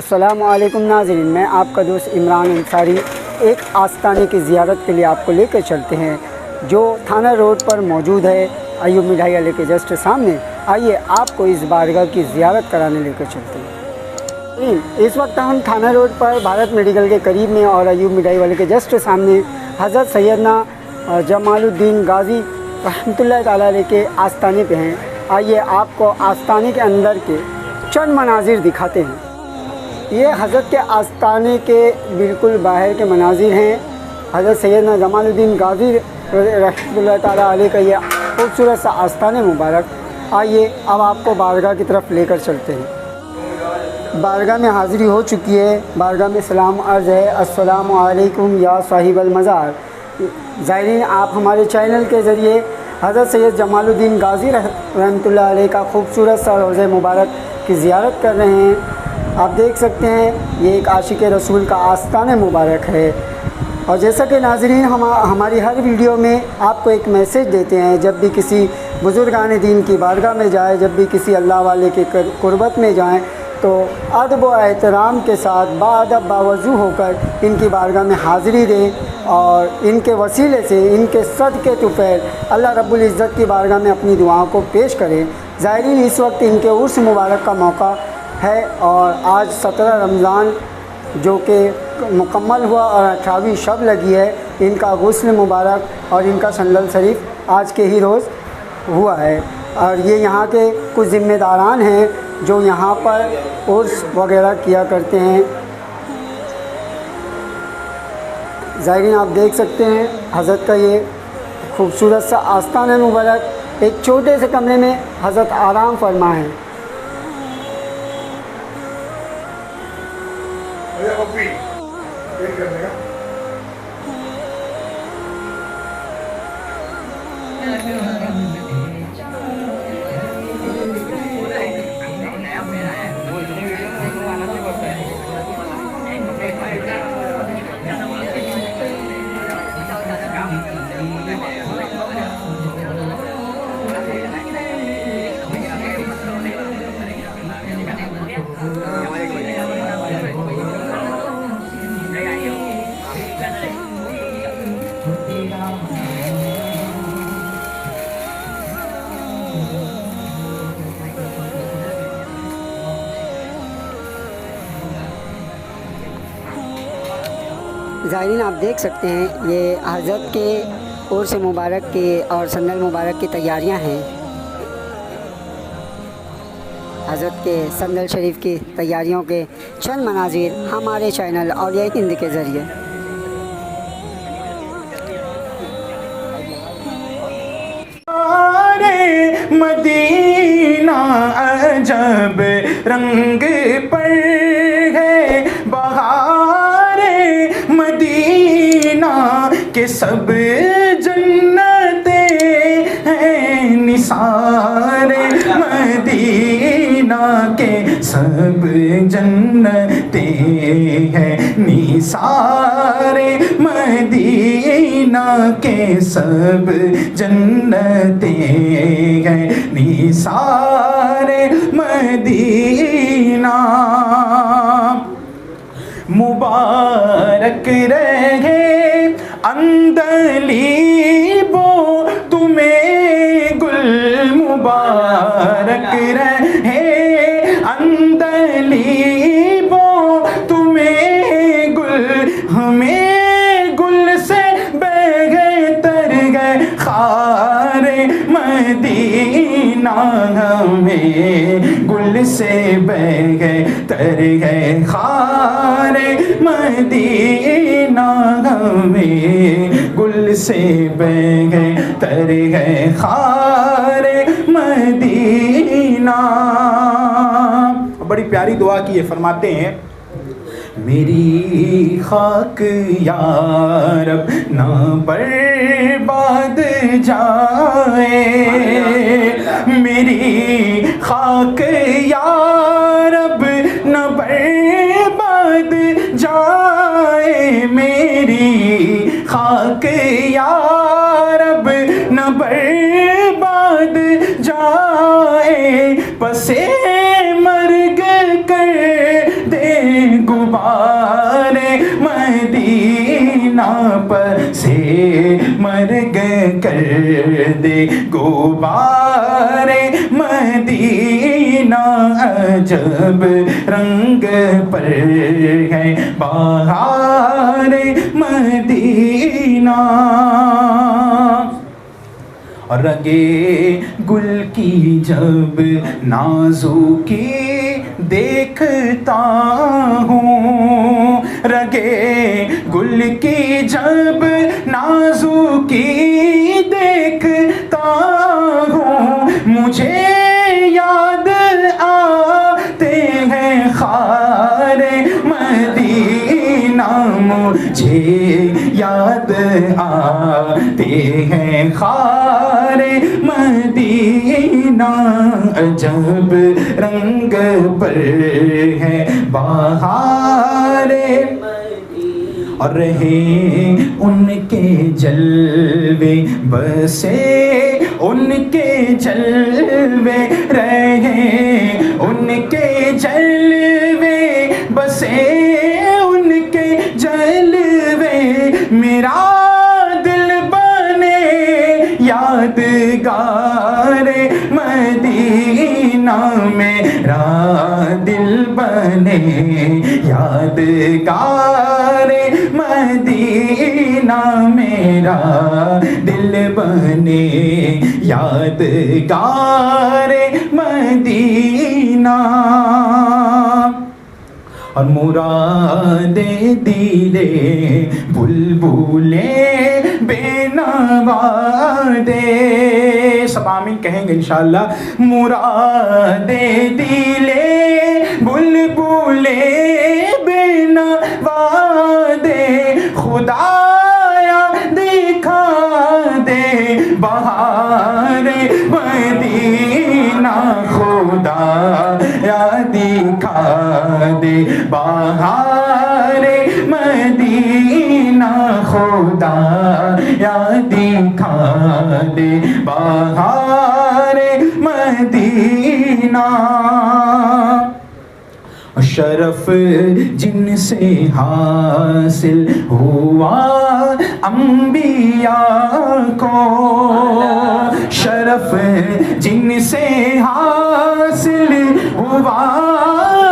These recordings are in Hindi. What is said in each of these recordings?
अस्सलामु अलैकुम नाज़रीन, मैं आपका दोस्त इमरान अंसारी एक आस्ताने की ज़ियारत के लिए आपको लेकर चलते हैं जो थाना रोड पर मौजूद है, अयूब मिठाई वाले के जस्ट सामने। आइए आपको इस बारगाह की ज़ियारत कराने लेकर चलते हैं। इस वक्त हम थाना रोड पर भारत मेडिकल के करीब में और अयूब मिठाई वाले के जस्ट सामने हज़रत सैयदना जमालुद्दीन गाज़ी रहमतुल्लाह ताला अलैह के आस्ताने पे हैं। आइए आपको आस्ताने के अंदर के चंद मनाजिर दिखाते हैं। ये हज़रत के आस्ताने के बिल्कुल बाहर के मनाजिर हैं। हज़रत सैयदना जमालुद्दीन गाज़ी रहमतुल्लाह ताला अलैह का ये खूबसूरत सा आस्ताने मुबारक। आइए अब आपको बारगाह की तरफ लेकर चलते हैं। बारगाह में हाज़िरी हो चुकी है। बारगाह में सलाम अर्ज़ है, अस्सलामु अलैकुम या साहिबल मज़ार। ज़ायरीन, आप हमारे चैनल के ज़रिए हज़रत सैयद जमालुद्दीन गाज़ी रहमतुल्लाह अलैह का खूबसूरत सा रोज़े मुबारक की ज़ियारत कर रहे हैं। आप देख सकते हैं ये एक आशिक रसूल का आस्ताने मुबारक है। और जैसा कि नाज़रीन हमारी हर वीडियो में आपको एक मैसेज देते हैं, जब भी किसी बुज़ुर्गान दीन की बारगाह में जाए, जब भी किसी अल्लाह वाले के कुर्बत में जाएं, तो अदब व एहतराम के साथ बाअदब बावज़ू होकर इनकी बारगाह में हाज़िरी दें और इनके वसीले से, इनके सदक़े तुफ़ैल अल्लाह रब्बुल इज़्ज़त की बारगाह में अपनी दुआओं को पेश करें। ज़ायरीन, इस वक्त इनके उर्स मुबारक का मौका है और आज 17 रमज़ान जो कि मुकम्मल हुआ और 18वीं शब लगी है। इनका गुस्ल मुबारक और इनका संदल शरीफ आज के ही रोज़ हुआ है। और ये यहाँ के कुछ ज़िम्मेदारान हैं जो यहाँ पर उर्स वगैरह किया करते हैं। ज़ायरीन, आप देख सकते हैं हज़रत का ये खूबसूरत सा आस्ताना मुबारक। एक छोटे से कमरे में हज़रत आराम फरमा है। ज़ायरीन, आप देख सकते हैं ये हज़रत के उर्स मुबारक के और संदल मुबारक की तैयारियां हैं। हज़रत के संदल शरीफ की तैयारियों के चंद मनाजिर हमारे चैनल और ये हिंद के ज़रिए। मदीना अजब रंग पर है बहारे मदीना के सब जन्नते हैं निसारे मदीना के सब जन्नते हैं निसारे मदीना के सब जन्नते हैं निसारे मदीना। मुबारक रहे अंदली बो तुम्हें गुल मुबारक रहे अंदली बो तुम्हें गुल हमें गुल से बह गए तर गए खारे मदीना हमें गुल से बह गए तर गए खारे मदीना हमें गुल से बह गए तर गए खारे मदीना। बड़ी प्यारी दुआ की ये फरमाते हैं, मेरी खाक यारब ना बर्बाद जाए, मेरी खाक यारब ना बर्बाद जाए, मेरी खाक यारब न बर्बाद जाए, पसे मर्ग कर दे मदीना पर से मर्ग कर दे गुबारे मदीना अजब रंग पर है बहारे मदीना। और रंगे गुल की जब नाजुकी देखता हूँ, रंगे गुल की जब नाजुकी देखता हूँ, मुझे याद आते हैं खारे मदीना, मुझे याद आते हैं खारे मदीना अजब रंग पर है बहारे। और रहे उनके जलवे बसे उनके जलवे रहे उनके जलवे बसे उनके जलवे मेरा दिल बने यादगार मदीना मेरा दिल बने यादगार मदीना मेरा दिल बने यादगार मदीना। और मुरादे दिले बुलबुले बेनवादे, सब आमीन कहेंगे इंशाअल्लाह। मुरादे दिले बुलबुले बेनवादे खुदाया दिखा दे बहारे मदीना, खुदाया दिखा दे बहारे मदीना, खुदाया दिखा दे बहारे मदीना। शरफ जिनसे हासिल हुआ अंबिया को, शरफ जिनसे हासिल हुआ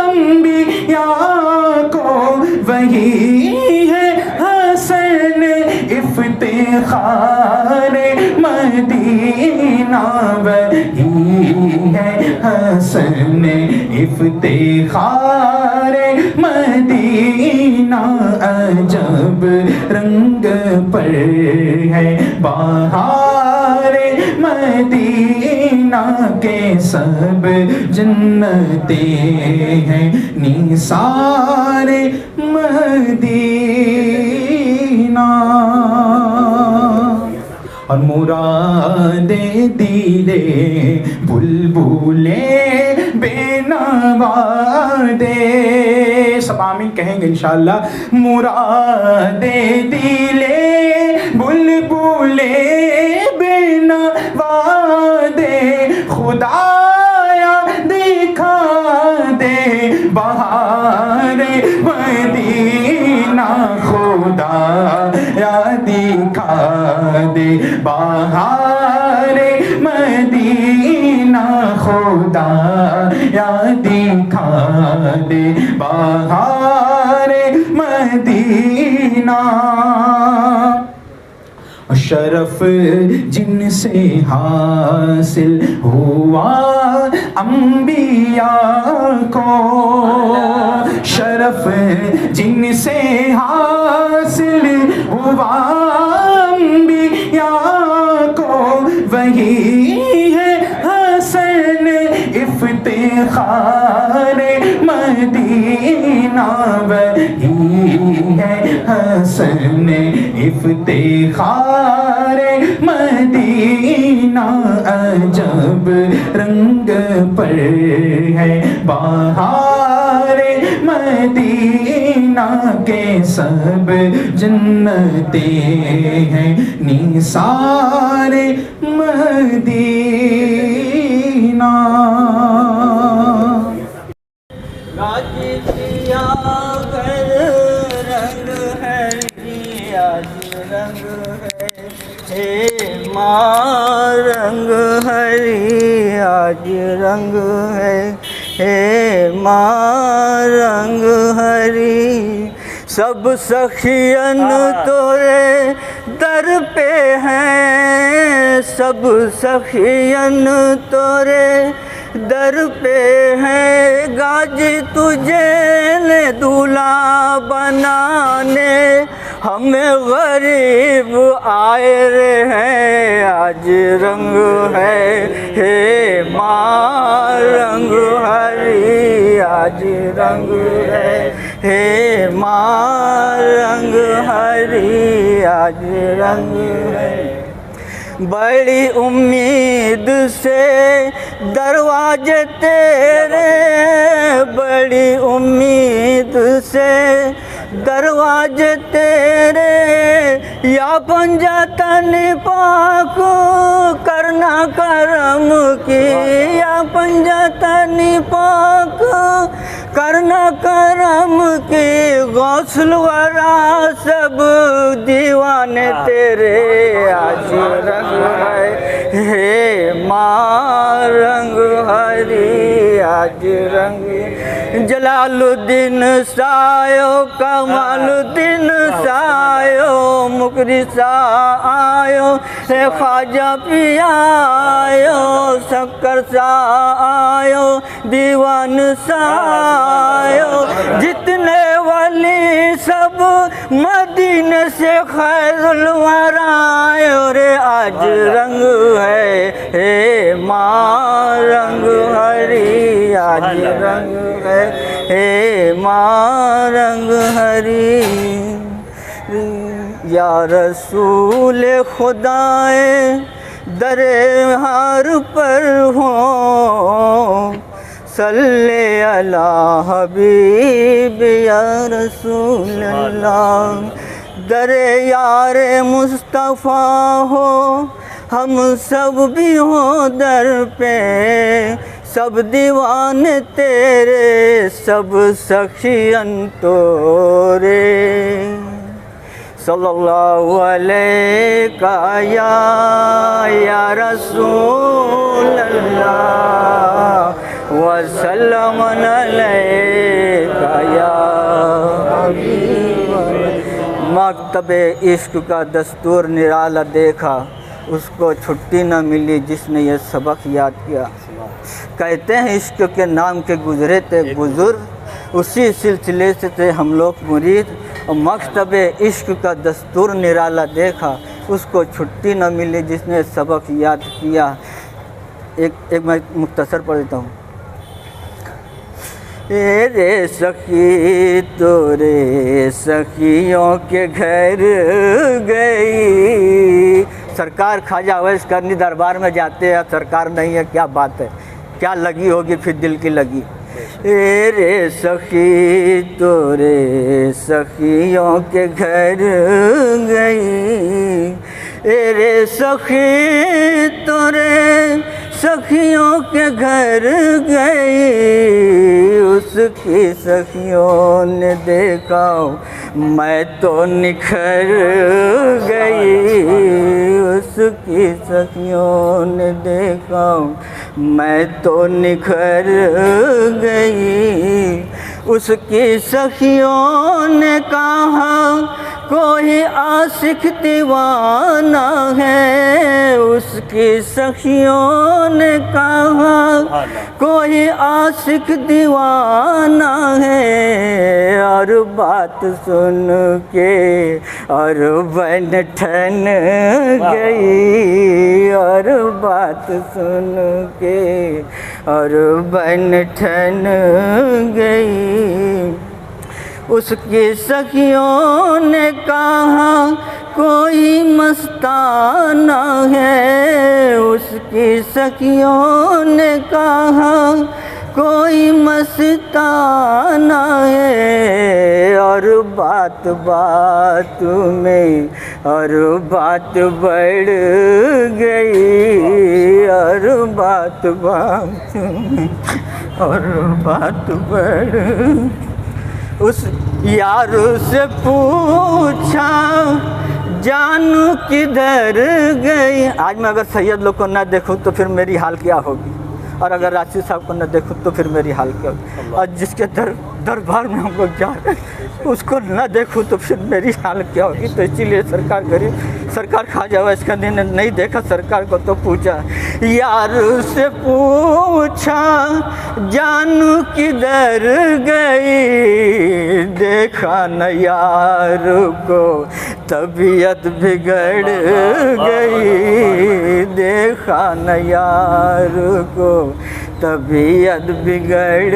अंबिया को, वही है हसन इफ्तिखार मदीना, वही है हसन इफ्तिखार मदीना अजब रंग पर है बहार मदीना के सब जन्नते हैं निसार मदीना। और मुरादे दिले बुलबुले बेनवादे, सब आमीन कहेंगे इंशाअल्लाह। मुरादे दिले बुलबुले बेनवादे खुदाया दिखा दे बहारे मदीना, खुदाया दिखा दे बहारे मदीना, खुदाया दिखा दे बहारे मदीना। शरफ जिनसे हासिल हुआ अंबिया को, शरफ जिनसे हासिल हुआ अंबिया को, वही है हसन इफ्तिखार मदीना, वही है हसन इफ्तिखार मदीना अजब रंग पर है बहार मदीना के सब जन्नते हैं निसार मदीना। राज किया कर रंग है आज रंग है, हे माँ रंग हरी आज रंग है, हे माँ रंग हरी। सब सखियन तोरे दर पे हैं, सब सखियन तोरे दर पे हैं, गाजी तुझे ने दूल्हा बनाने, हमें गरीब आए रे हैं आज रंग है, हे माँ रंग हरी आज रंग है, हे माँ रंग हरी आज रंग है। बड़ी उम्मीद से दरवाजे तेरे, बड़ी उम्मीद से दरवाजे तेरे, या पंजातन पाक करना करम की, या पंजातन पाक करना करम के, गौसल वरा सब दीवाने तेरे आज रंग है, हे माँ रंग हरी आज रंग। जलालुद्दीन सायो कमालुद्दीन सायो, मुकरी सा आयो, हे ख्वाजा पिया आयो, शक्कर सा आयो, दीवान सा आयो, जितने वाली सब मदीने से खैरुल वरा आयो रे आज रंग है, हे माँ रंग हरी आज रंग है, हे माँ रंग हरी। या रसूल खुदाए दरे हार पर हो, सल्ले अला हबीब या रसूल अल्लाह। दरे यार मुस्तफ़ा हो, हम सब भी हो दर पे, सब दीवाने तेरे सब सखियन तोरे। सल्लल्लाहु अलैका या रसूल अल्लाह, वसल्लम अलैका या हबीब अल्लाह। मकतबे इश्क का दस्तूर निराला देखा, उसको छुट्टी न मिली जिसने ये सबक याद किया। कहते हैं इश्क के नाम के गुजरे थे बुजुर्ग, उसी सिलसिले से थे हम लोग मुरीद। और मकतबे इश्क का दस्तूर निराला देखा, उसको छुट्टी न मिली जिसने सबक याद किया। एक मैं मुख्तसर पढ़ देता हूँ। ए रे सखी तोरे सखियों के घर गई। सरकार ख्वाजा अवैस करनी दरबार में जाते हैं, सरकार नहीं है, क्या बात है, क्या लगी होगी फिर दिल की लगी। ए रे सखी तोरे सखियों के घर गई, ए रे सखी तोरे सखियों के घर गई। उसकी सखियों ने देखा मैं तो निखर गई, उसकी सखियों ने देखा मैं तो निखर गई। उसकी सखियों ने कहा कोई आशिक दीवाना है, उसकी सखियों ने कहा कोई आशिक दीवाना है। और बात सुन के और बन ठन गई, और बात सुन के और बन ठन गई। उसकी सखियों ने कहा कोई मस्ताना है, उसकी सखियों ने कहा कोई मस्ताना है। और बात बात में और बात बढ़ गई, और बात बात में और बात बढ़। उस यार से पूछा जानू किधर गई। आज मैं अगर सैयद लोग को ना देखूं तो फिर मेरी हाल क्या होगी, और अगर राशिद साहब को ना देखूं तो फिर मेरी हाल क्या होगी। और जिसके दरबार में हम लोग जा रहे हैं उसको ना देखूं तो फिर मेरी हाल क्या होगी। तो इसीलिए सरकार गरीब, सरकार खा जाओ इसका दिन नहीं देखा सरकार को तो पूछा, यार से पूछा जानू किधर गई, देखा न यार को तबीयत बिगड़ गई, देखा न यार को तबीयत बिगड़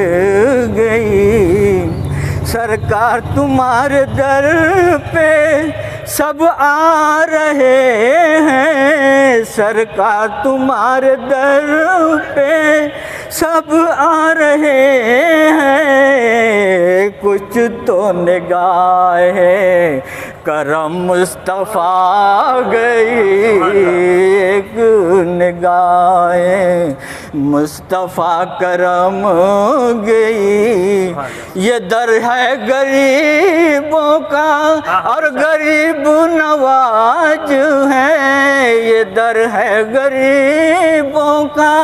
गई। सरकार तुम्हारे दर पे सब आ रहे हैं, सरकार तुम्हारे दर पे सब आ रहे हैं, कुछ तो निगाहें करम मुस्तफ़ा गई, एक निगाहें मुस्तफ़ा करम गई। ये दर है गरीबों का और गरीब नवाज है, ये दर है गरीबों का,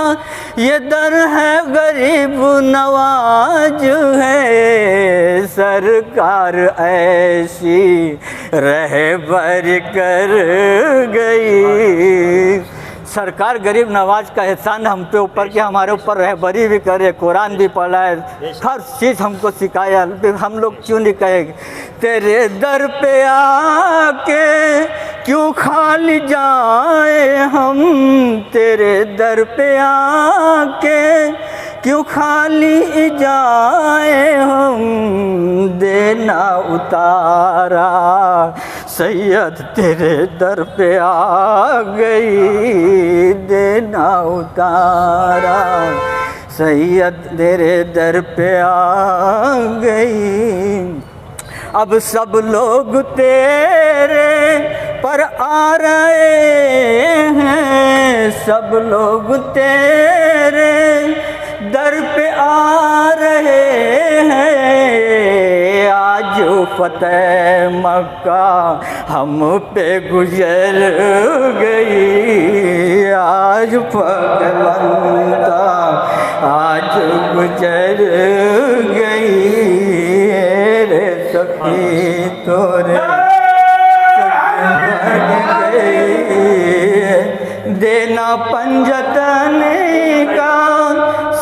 ये दर है गरीब नवाज है। सरकार ऐसी रहबर कर गई। सरकार गरीब नवाज का एहसान हम पे ऊपर के हमारे ऊपर रहबरी भी करे, कुरान भी पढ़ाए, हर चीज़ हमको सिखाया। हम लोग क्यों नहीं कहेंगे तेरे दर पे आके क्यों खाली जाए हम, तेरे दर पे आके क्यों खाली जाए हम, देना उतारा सैयद तेरे दर पे आ गई, देना उतारा सैयद तेरे दर पे आ गई। अब सब लोग तेरे पर आ रहे हैं, सब लोग तेरे दर पे आ रहे हैं। आज फतेह मक्का हम पे गुजर गई, आज फतेह आज गुजर गई। रे सखी तोरे देना पंजतन का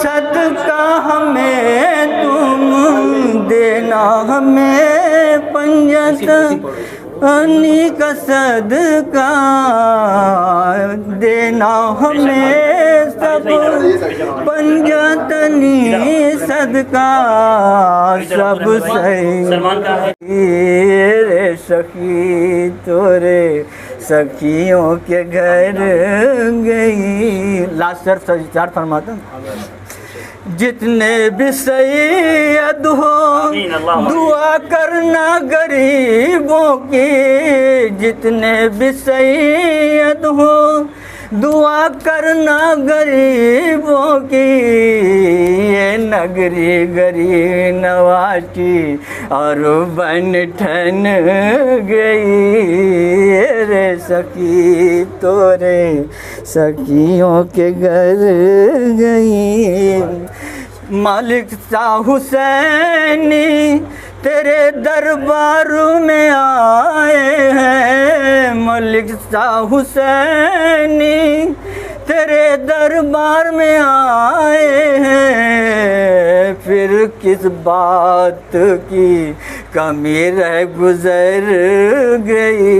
सदका हमें तुम, देना हमें पंजतन का सदका, देना हमें सब पंजतनी सदका सब सही। रे सखी तोरे सखियों के घर गई। लास्ट सर विचार फरमाता, जितने भी सैयद हो दुआ करना गरीबों की, जितने भी सैयद हो दुआ करना गरीबों की। ये नगरी गरीब नवाज की और बन ठन गई। रे सखी तोरे सखियों के घर गई। मालिक शाह हुसैनी तेरे दरबार में आए हैं, मलिक शाह हुसैनी तेरे दरबार में आए हैं। फिर किस बात की कमी रह गुजर गई।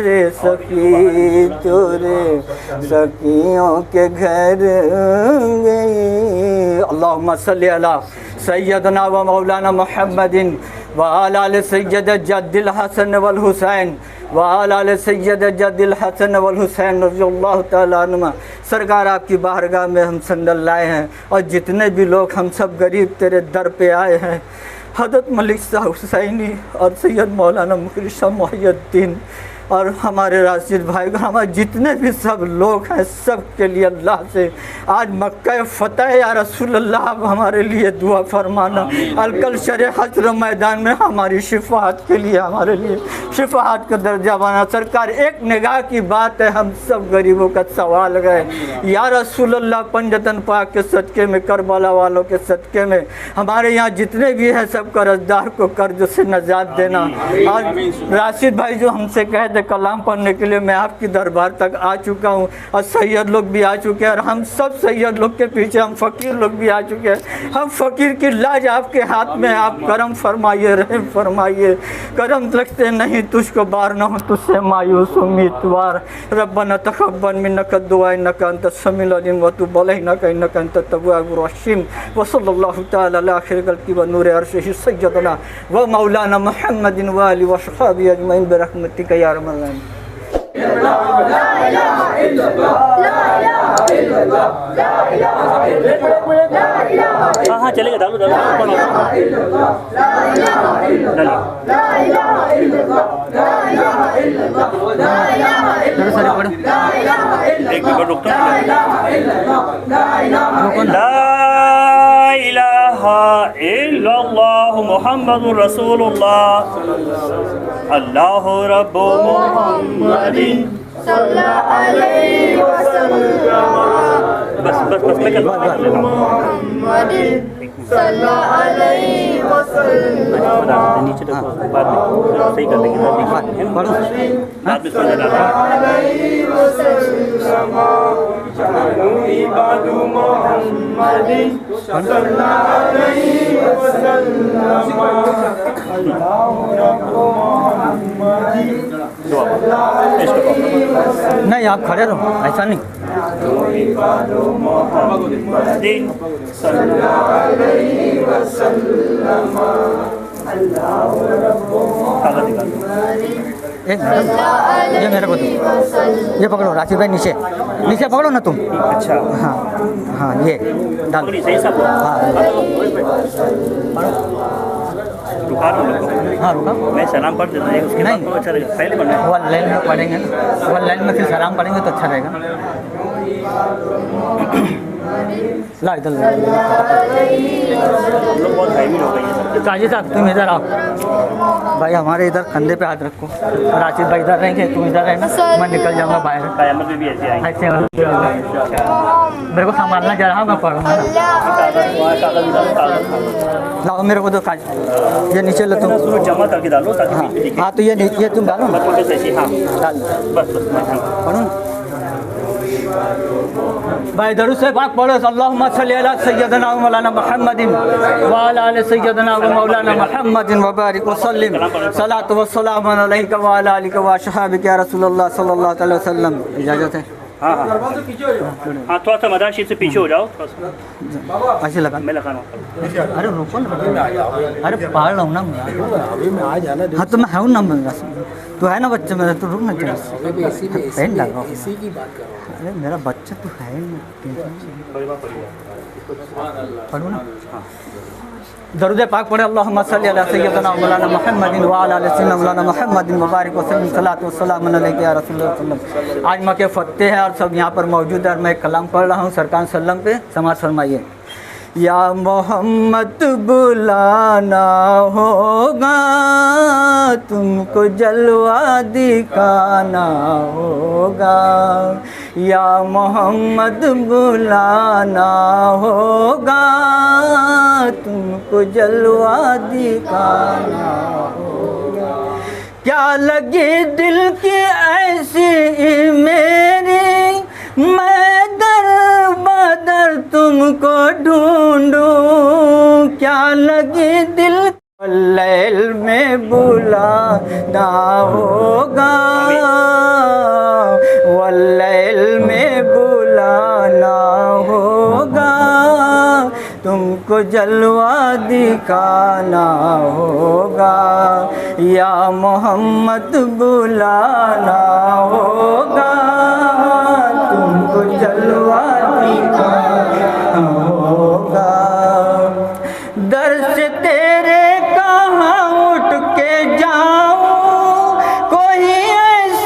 रे सखी तोरे सखियों के घर गई। अल्लाहुम्मा सल्ली अला सैयदना व मौलाना मुहम्मदिन व आले सैयद जद्दिल हसन वल हुसैन व आले सैयद जद्दिल हसन वल हुसैन रज़ियल्लाहु तआला अन्हुमा। सरकार आपकी बारगाह में हम संदल लाए हैं और जितने भी लोग हम सब गरीब तेरे दर पे आए हैं, हज़रत मलिक शाह हुसैनी और सैयद मौलाना मुकरिम शाह मुहियुद्दीन और हमारे राशिद भाई को, हमारे जितने भी सब लोग हैं, सब के लिए अल्लाह से आज मक्का फ़तह या रसूल अल्लाह आप हमारे लिए दुआ फरमाना। अलकल शरे हश्र मैदान में हमारी शिफात के लिए, हमारे लिए शिफात का दर्जा बना। सरकार एक निगाह की बात है, हम सब गरीबों का सवाल गए या रसूल अल्लाह, पंजतन पाक के सदक़े में, करबला वालों के सदक़े में हमारे यहाँ जितने भी हैं सब कर्जदार को कर्ज से नजात देना। आज राशिद भाई जो हमसे कहे थे कलाम पढ़ने के लिए, मैं आपकी दरबार तक आ चुका हूँ और सैयद लोग भी आ चुके हैं और हम सब सैयद लोग के पीछे हम फ़कीर लोग भी आ चुके हैं। हम फ़कीर की लाज आपके हाथ में, आप करम फरमाइए, रहम फरमाइए। करम रखते नहीं तुझको बार न हो तुझसे मायूस उम्मीदवार। रब्बना तक़ब्बल मिन्ना दुआ इन्नका अंतस समीउल अलीम व तुब अलैना इन्नका अंतत तव्वाबुर रहीम। व सल्लल्लाहु तआला अला खैरिल खल्क़ि व नूरि अर्शिहि सय्यदना व मौलाना मुहम्मदिन व आलिहि व सहाबिहि अजमईन बिरहमतिका या अरहमर राहिमीन। हाँ चलेगा, डालो डालो एक मिनट रुकता ला इलाहा इल्लल्लाह मुहम्मदुर रसूलुल्लाह अल्लाहु रब्बु मुहम्मदिन सल्लल्लाहु अलैहि वसल्लम। बस बस बस मैं कर मुहम्मदिन सल्लल्लाहु अलैहि वसल्लम। नीचे देखो, बाद में सही कर लेंगे, बाद में समझ नहीं, आप खड़े रहो, ऐसा नहीं। एक ये मेरे को दो, ये पकड़ो राशिद भाई, नीचे नीचे पकड़ो ना तुम। अच्छा हाँ हाँ, ये डाल। सही सब हाँ रुका लो। हाँ रुका, मैं सलाम पढ़ देता हूँ, उसके बाद नहीं। अच्छा लगेगा। पहले पढ़ना है, वन लाइन में पढ़ेंगे ना, वन लाइन में फिर सलाम पढ़ेंगे तो अच्छा रहेगा। ला इधर हम लोग बहुत हैवी हो गए हैं। काजी साहब तुम इधर आओ भाई, हमारे इधर कंधे पे हाथ रखो। राशिद भाई इधर रहेंगे, तुम इधर रहना, मैं निकल जाऊंगा बाहर। कयामत में भी ऐसे आएंगे। ऐसे मेरे को संभालना जा रहा, मैं पढ़ूंगा। लाओ मेरे को दो काज, ये नीचे लो तुम। शुरू जमा करके डालो ताकि हाँ बीच में दिखे। हाँ, तो ये तुम डालो ना, बस ऐसे हाँ डाल बस बस हाँ। पढ़ो ना भाई, दरूद से पाक पढ़ो। अल्लाहुम्मा सल्ली अला सय्यदना व मौलाना मुहम्मदिन व अला आलि सय्यदना व मौलाना मुहम्मदिन व बारिक व सल्लिम। सलातु व सलाम अलैका व अला आलिका व असहाबिका या रसूलुल्लाह सल्लल्लाहु अलैहि वसल्लम। इजाज़त है। हाँ हाँ हाँ, थोड़ा सा मदार शीट से पीछे हो जाओ, थोड़ा सा ऐसे लगा। मैं लगा रहा हूँ। अरे रुको ना, अरे पढ़ रहा हूँ ना मैं। हाँ तो मैं हूँ ना, मेरा तो है ना बच्चा मेरा, तो रुक ना चाहिए। पेन लगा इसी की बात कर रहा हूँ। अरे मेरा बच्चा तो है ना, पढ़ो ना। दरूद पाक पढ़े। अल्लाहुम्मा सल्ली अला सय्यदना मौलाना मुहम्मदिन व अला आलि सय्यदना मौलाना मुहम्मदिन व बारिक वसल्लम। सलातु व सलाम अलैका या रसूलुल्लाह सल्लल्लाहु। आज मक्के फतेह है और सब यहाँ पर मौजूद है और मैं कलाम पढ़ रहा हूँ सरकार सल्लम पे। समाज फरमाइए। या मोहम्मद बुलाना होगा, तुमको जलवा दिखाना होगा। या मोहम्मद बुलाना होगा, तुमको जलवा दिखाना होगा। क्या लगी दिल की ऐसी मेरी, मैं दर बदर तुमको ढूंढूं। क्या लगी दिल लैल में बुलाना होगा, वल्लैल में बुलाना होगा। तुमको जलवा दिखाना होगा। या मोहम्मद बुलाना होगा, तुमको जलवा दिखाना होगा। दर से तेरे कहाँ उठ के जाऊं, कोई ऐसी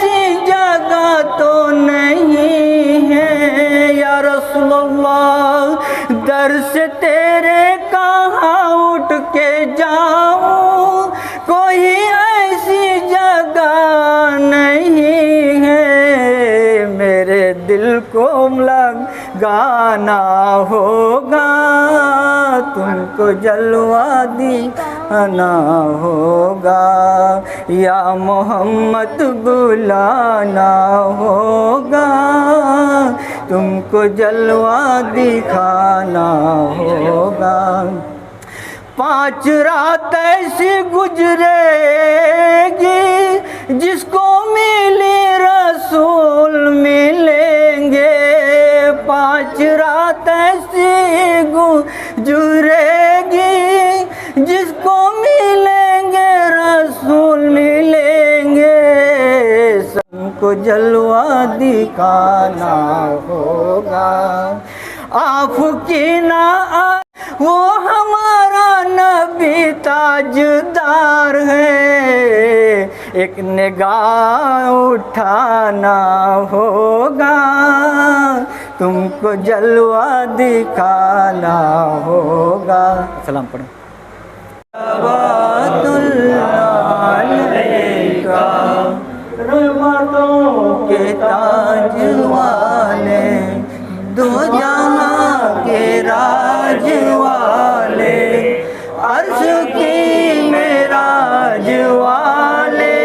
गाना होगा, तुमको जलवा दिखाना होगा, या मोहम्मद बुलाना होगा, तुमको जलवा दिखाना होगा। 5 रात ऐसी गुजरेगी जिसको मिले रसूल मिलेंगे। 5 रात ऐसी गुजरेगी जिसको मिलेंगे रसूल मिलेंगे। सबको जलवा दिखाना होगा, आपकी ना वो हमारा नबी ताजदार है, एक निगाह उठाना होगा, तुमको जलवा दिखाना होगा। सलाम पढ़ो। रहमतों के ताज वाले, दो जहां के राज वाले, अर्श की मेराज वाले,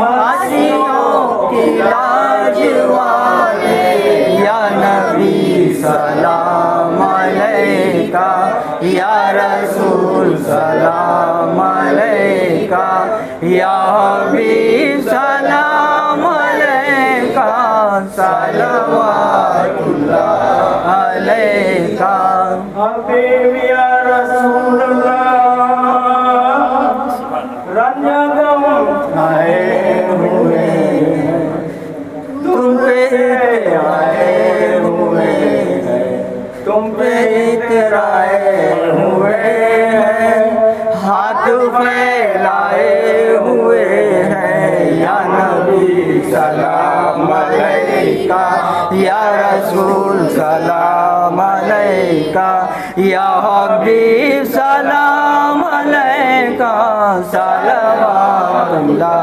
आशियों की लाज वाले, या नबी सलाम अलैका, या रसूल सलाम अलैका, या हबीब सलाम अलैका, सलवातुल्लाह अलैका। हबीब या रसूलल्लाह, रंजगम आए हुए, तुम पे आए हुए, तुम पे इतराए हुए हैं, हाथ फैलाए हुए हैं, या नबी सलाम अलैका, या रसूल सलाम अलैका, या हबीब सलाम अलैका, सलवातुल्लाह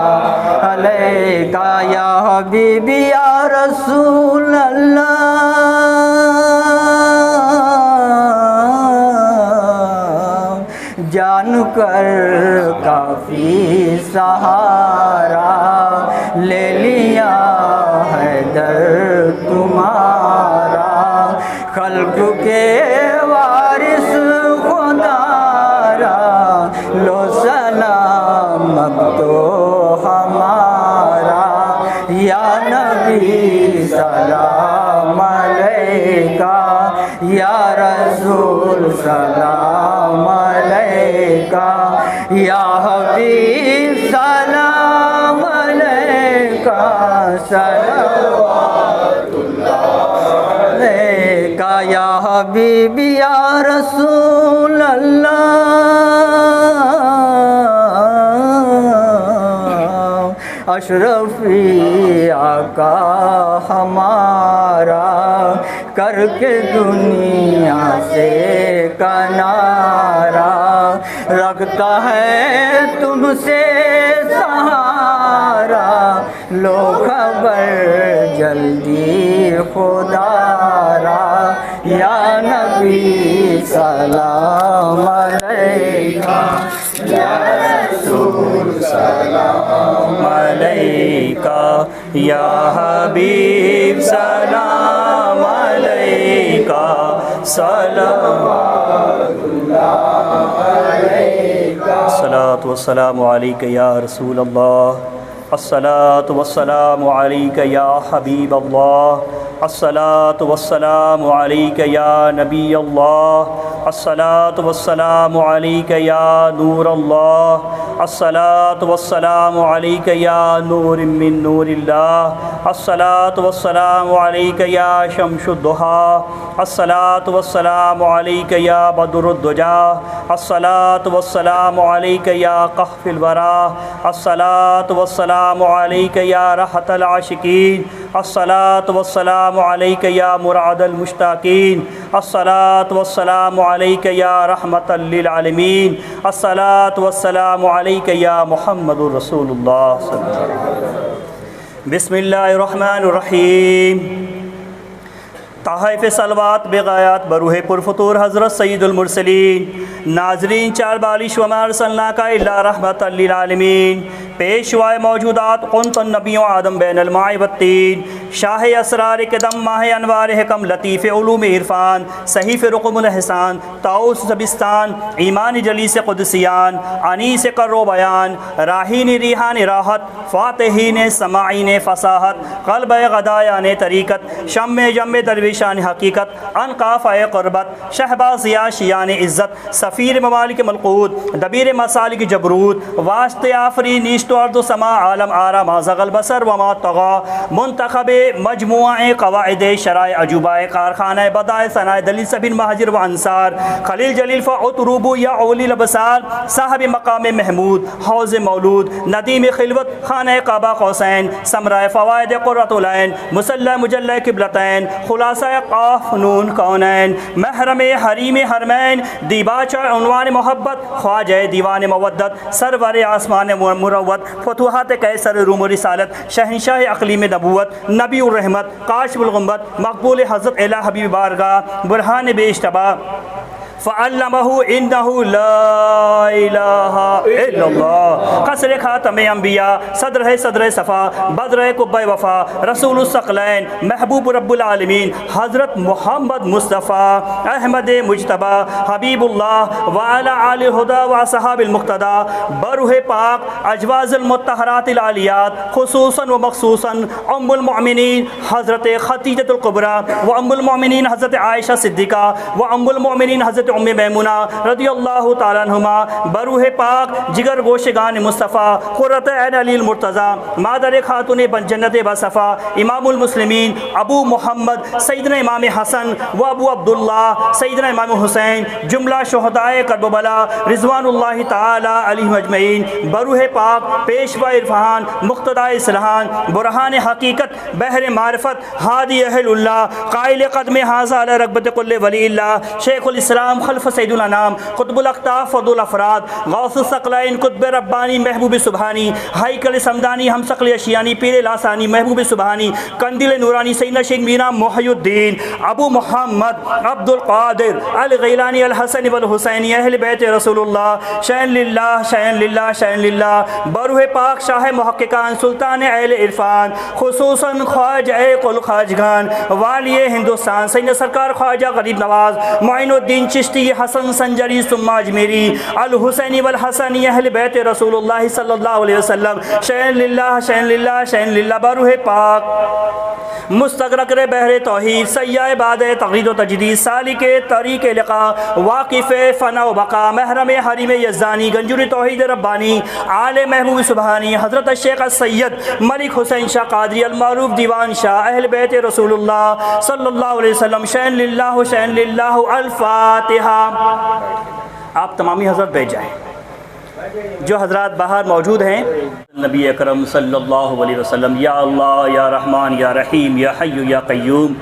अलैका, या हबीबी या रसूल अल्लाह। जानकर काफी सहारा ले लिया है दर तुम्हारा, खल्क के वारिस खुदारा, लो सलाम अब तो हमारा, या नबी सलाम अलैका, या रसूल सलाम अलैका, या हबीब सलाम अलैका, सलवातुल्लाह अलैका, या हबीब या रसूल अल्लाह। अशरफी आका हमारा, करके दुनिया से किनारा, रखता है तुमसे सहारा, लो खबर जल्दी खुदारा, या नबी सलाम अलैका, या रसूल सलाम अलैका, या हबीब सलाम अलैका, सलवातुल्लाह अलैका। अस्सलातु वस्सलामु अलैका या रसूल अल्लाह, अस्सलातु वस्सलामु अलैका या हबीब अल्लाह, अस्सलातु वस्सलामु अलैका या नबी अल्लाह, अस्सलातु वस्सलामु अलैका या नूर अल्लाह, अस्सलातु वस्सलामु अलैका या नूर मिन नूरिल्लाह, अस्सलातु वस्सलामु अलैका या शम्सुद्दुहा, अस्सलातु वस्सलामु अलैका या बदरुद्दुजा, अस्सलातु वस्सलामु अलैका या कहफिल वरा, अस्सलातु वस्सलामु अलैका या रहतल आशिकीन, अस्सलातु वस्सलामु अलैका या मुरादल मुश्ताकीन, अस्सलातु वस्सलामु अलैका या रहमतल लिल आलमीन, अस्सलातु वस्सलामु अलैका या मुहम्मदुर रसूलुल्लाह सल्लल्लाहु अलैहि वसल्लम। बिस्मिल्लाहिर्रहमानिर्रहीम। तहफ़ सलवात बेगायात बरूह पुरफतूर हज़रत सैयदुल मुरसलीन। नाज़रीन, चार बालिश वमा अरसलनाका इल्ला रहमतल लिल आलमीन। पेशवाए मौजूदात कुन्तुन नबियों आदम बैनल माए वत्तीन। शाह असरार कदम माह अनवार हकम लतीफ़ उलूम इरफ़ान। सहीफ़ रुक़मुल एहसान ताउस ज़बिस्तान। ईमान जलीस क़ुदसियान अनीस कर्रो बयान। राहीन रिहान राहत फ़ातिहीन समाईन फ़साहत। क़ल्ब गदायान तरीक़त शम्म जम्म दरविशान हकीकत। अनक़ाफ़ाए क़ुरबत शहबाज़िया शियान इज़्ज़त। सफ़ीर ममालिक मलकूत दबीर मसालिक जबरूत। वास्ते आफरी नीश्त अर्दो समा आलम आरा माज़गल बसर वमा तग़ा। मुंतख़ब मजमुआ क़वाइद शराय अजूबाए कारखाना बदाए सनाए दलील सबिन महाजिर व अंसार। खलील जलील फ़उतरूबू या औलिल बसार। साहब मकाम महमूद हौज़ मौलूद नदीम खिलवत खाना काबा कौसैन। समराए फ़वाइद क़ुर्रतुल ऐन मुसल्ला मुजल्ला क़िबलतैन। खुलासा क़ाफ़ नून कौनैन महरम हरीम हरमैन। दीबाचा उन्वान मोहब्बत ख्वाजा दीवान मवद्दत। सरवर आसमान मुरव्वत फतुहात कैसर रूम रिसालत। शहंशाह अक़लीम नबूवत नबीउर रहमत काशिफुल गुम्बत मक़बूल हज़रत एला हबीब बारगाह बुरहान बेइश्तबा। फ़अल्लमहु इन्नहु ला इलाहा इल्लल्लाह। क़स्र ख़ातमे अंबिया सदर सफ़ा बद्र कुब्बे वफ़ा रसूलुस सकलैन महबूब रब्बुल आलमीन हज़रत मोहम्मद मुस्तफ़ा अहमद मुजतबा हबीबुल्लाह व अला आलिल हुदा व असहाबिल मुक़्तदा। बरूह पाक अजवाज़ुल मुत्तहरातिल आलियात खुसूसन व मख़सूसन उम्मुल मोमिनीन हज़रत खदीजतुल कुबरा व उम्मुल मोमिनीन हज़रत आयशा सिद्दीक़ा व उम्मुल मोमिनीन हज़रत उम्मे मैमुना रज़ियल्लाहु ताला अन्हुमा। बरूह पाक जिगर गोशगान मुस्तफ़ा क़ुर्रत ऐन अलील मुर्तज़ा मादर खातून जन्नत बसफ़ा इमामुल मुस्लिमीन अबू मोहम्मद सैयदना इमाम हसन व अबू अब्दुल्लाह सैयदना इमाम हुसैन जुमला शुहदाए करबला रिज़वानुल्लाहि ताला अलैहिम अजमईन। बरूह पाक पेशवा इरफ़ान मुक़्तदाए इस्लाहान बुरहान हकीकत बहर मारिफत हादी अहलुल्लाह क़ाइल क़दम हाज़ा अला रग़बत कुल्ल वलील्लाह शेखुल इस्लाम खल्फ़ सैयदुल अनाम क़ुतबुल अक़ताब फ़दुल अफ़राद गौसुस सकलैन कुतुब रब्बानी महबूब सुबहानी हाइकल समदानी हमशक्ल अशियानी पीर लासानी महबूब सुबहानी कंदिल नूरानी सैयदना शेख मीरा मुहय्युद्दीन अबू मोहम्मद अब्दुल क़ादिर अल ग़ीलानी अल हसन वल हुसैनी अहल बैत रसूलुल्लाह शैन लिल्लाह शैन लिल्लाह शैन लिल्लाह। बरूह पाक शाह मुहक्किकान सुल्तान अहल इरफ़ान खुसूसन ख्वाजा कुल ख्वाजगान वालिय हिंदुस्तान सैयद सरकार ख्वाजा गरीब नवाज मोइनुद्दीन चिश्ती हसन संजरी सुम्मा अजमेरी अल हुसैनी वल हसनी अहल बैत रसूलुल्लाह सल्लल्लाहु अलैहि वसल्लम शैन लिल्लाह शैन लिल्लाह शैन लिल्लाह। बरूह पाक मुस्तग़रक़ बहर तौहीद सय्याह बाद तक़रीद व तजदीद सालिक तरीक़ लिक़ा वाक़िफ़ फ़ना व बक़ा महरम हरीम यज़दानी गंजूर तौहीद रब्बानी आले महबूब सुबहानी हज़रत शेख सैयद मलिक हुसैन शाह क़ादरी अल मारूफ़ दीवान शाह अहल बैत रसूलुल्लाह सल्लल्लाहु अलैहि वसल्लम शैन लिल्लाह अल फ़ातिहा। आप तमामी हज़रत बैठ जाएँ जो हज़रात बाहर मौजूद हैं। नबी अकरम सल्लल्लाहु अलैहि वसल्लम या अल्लाह या रहमान या रहीम या हय्यु या क़य्यूम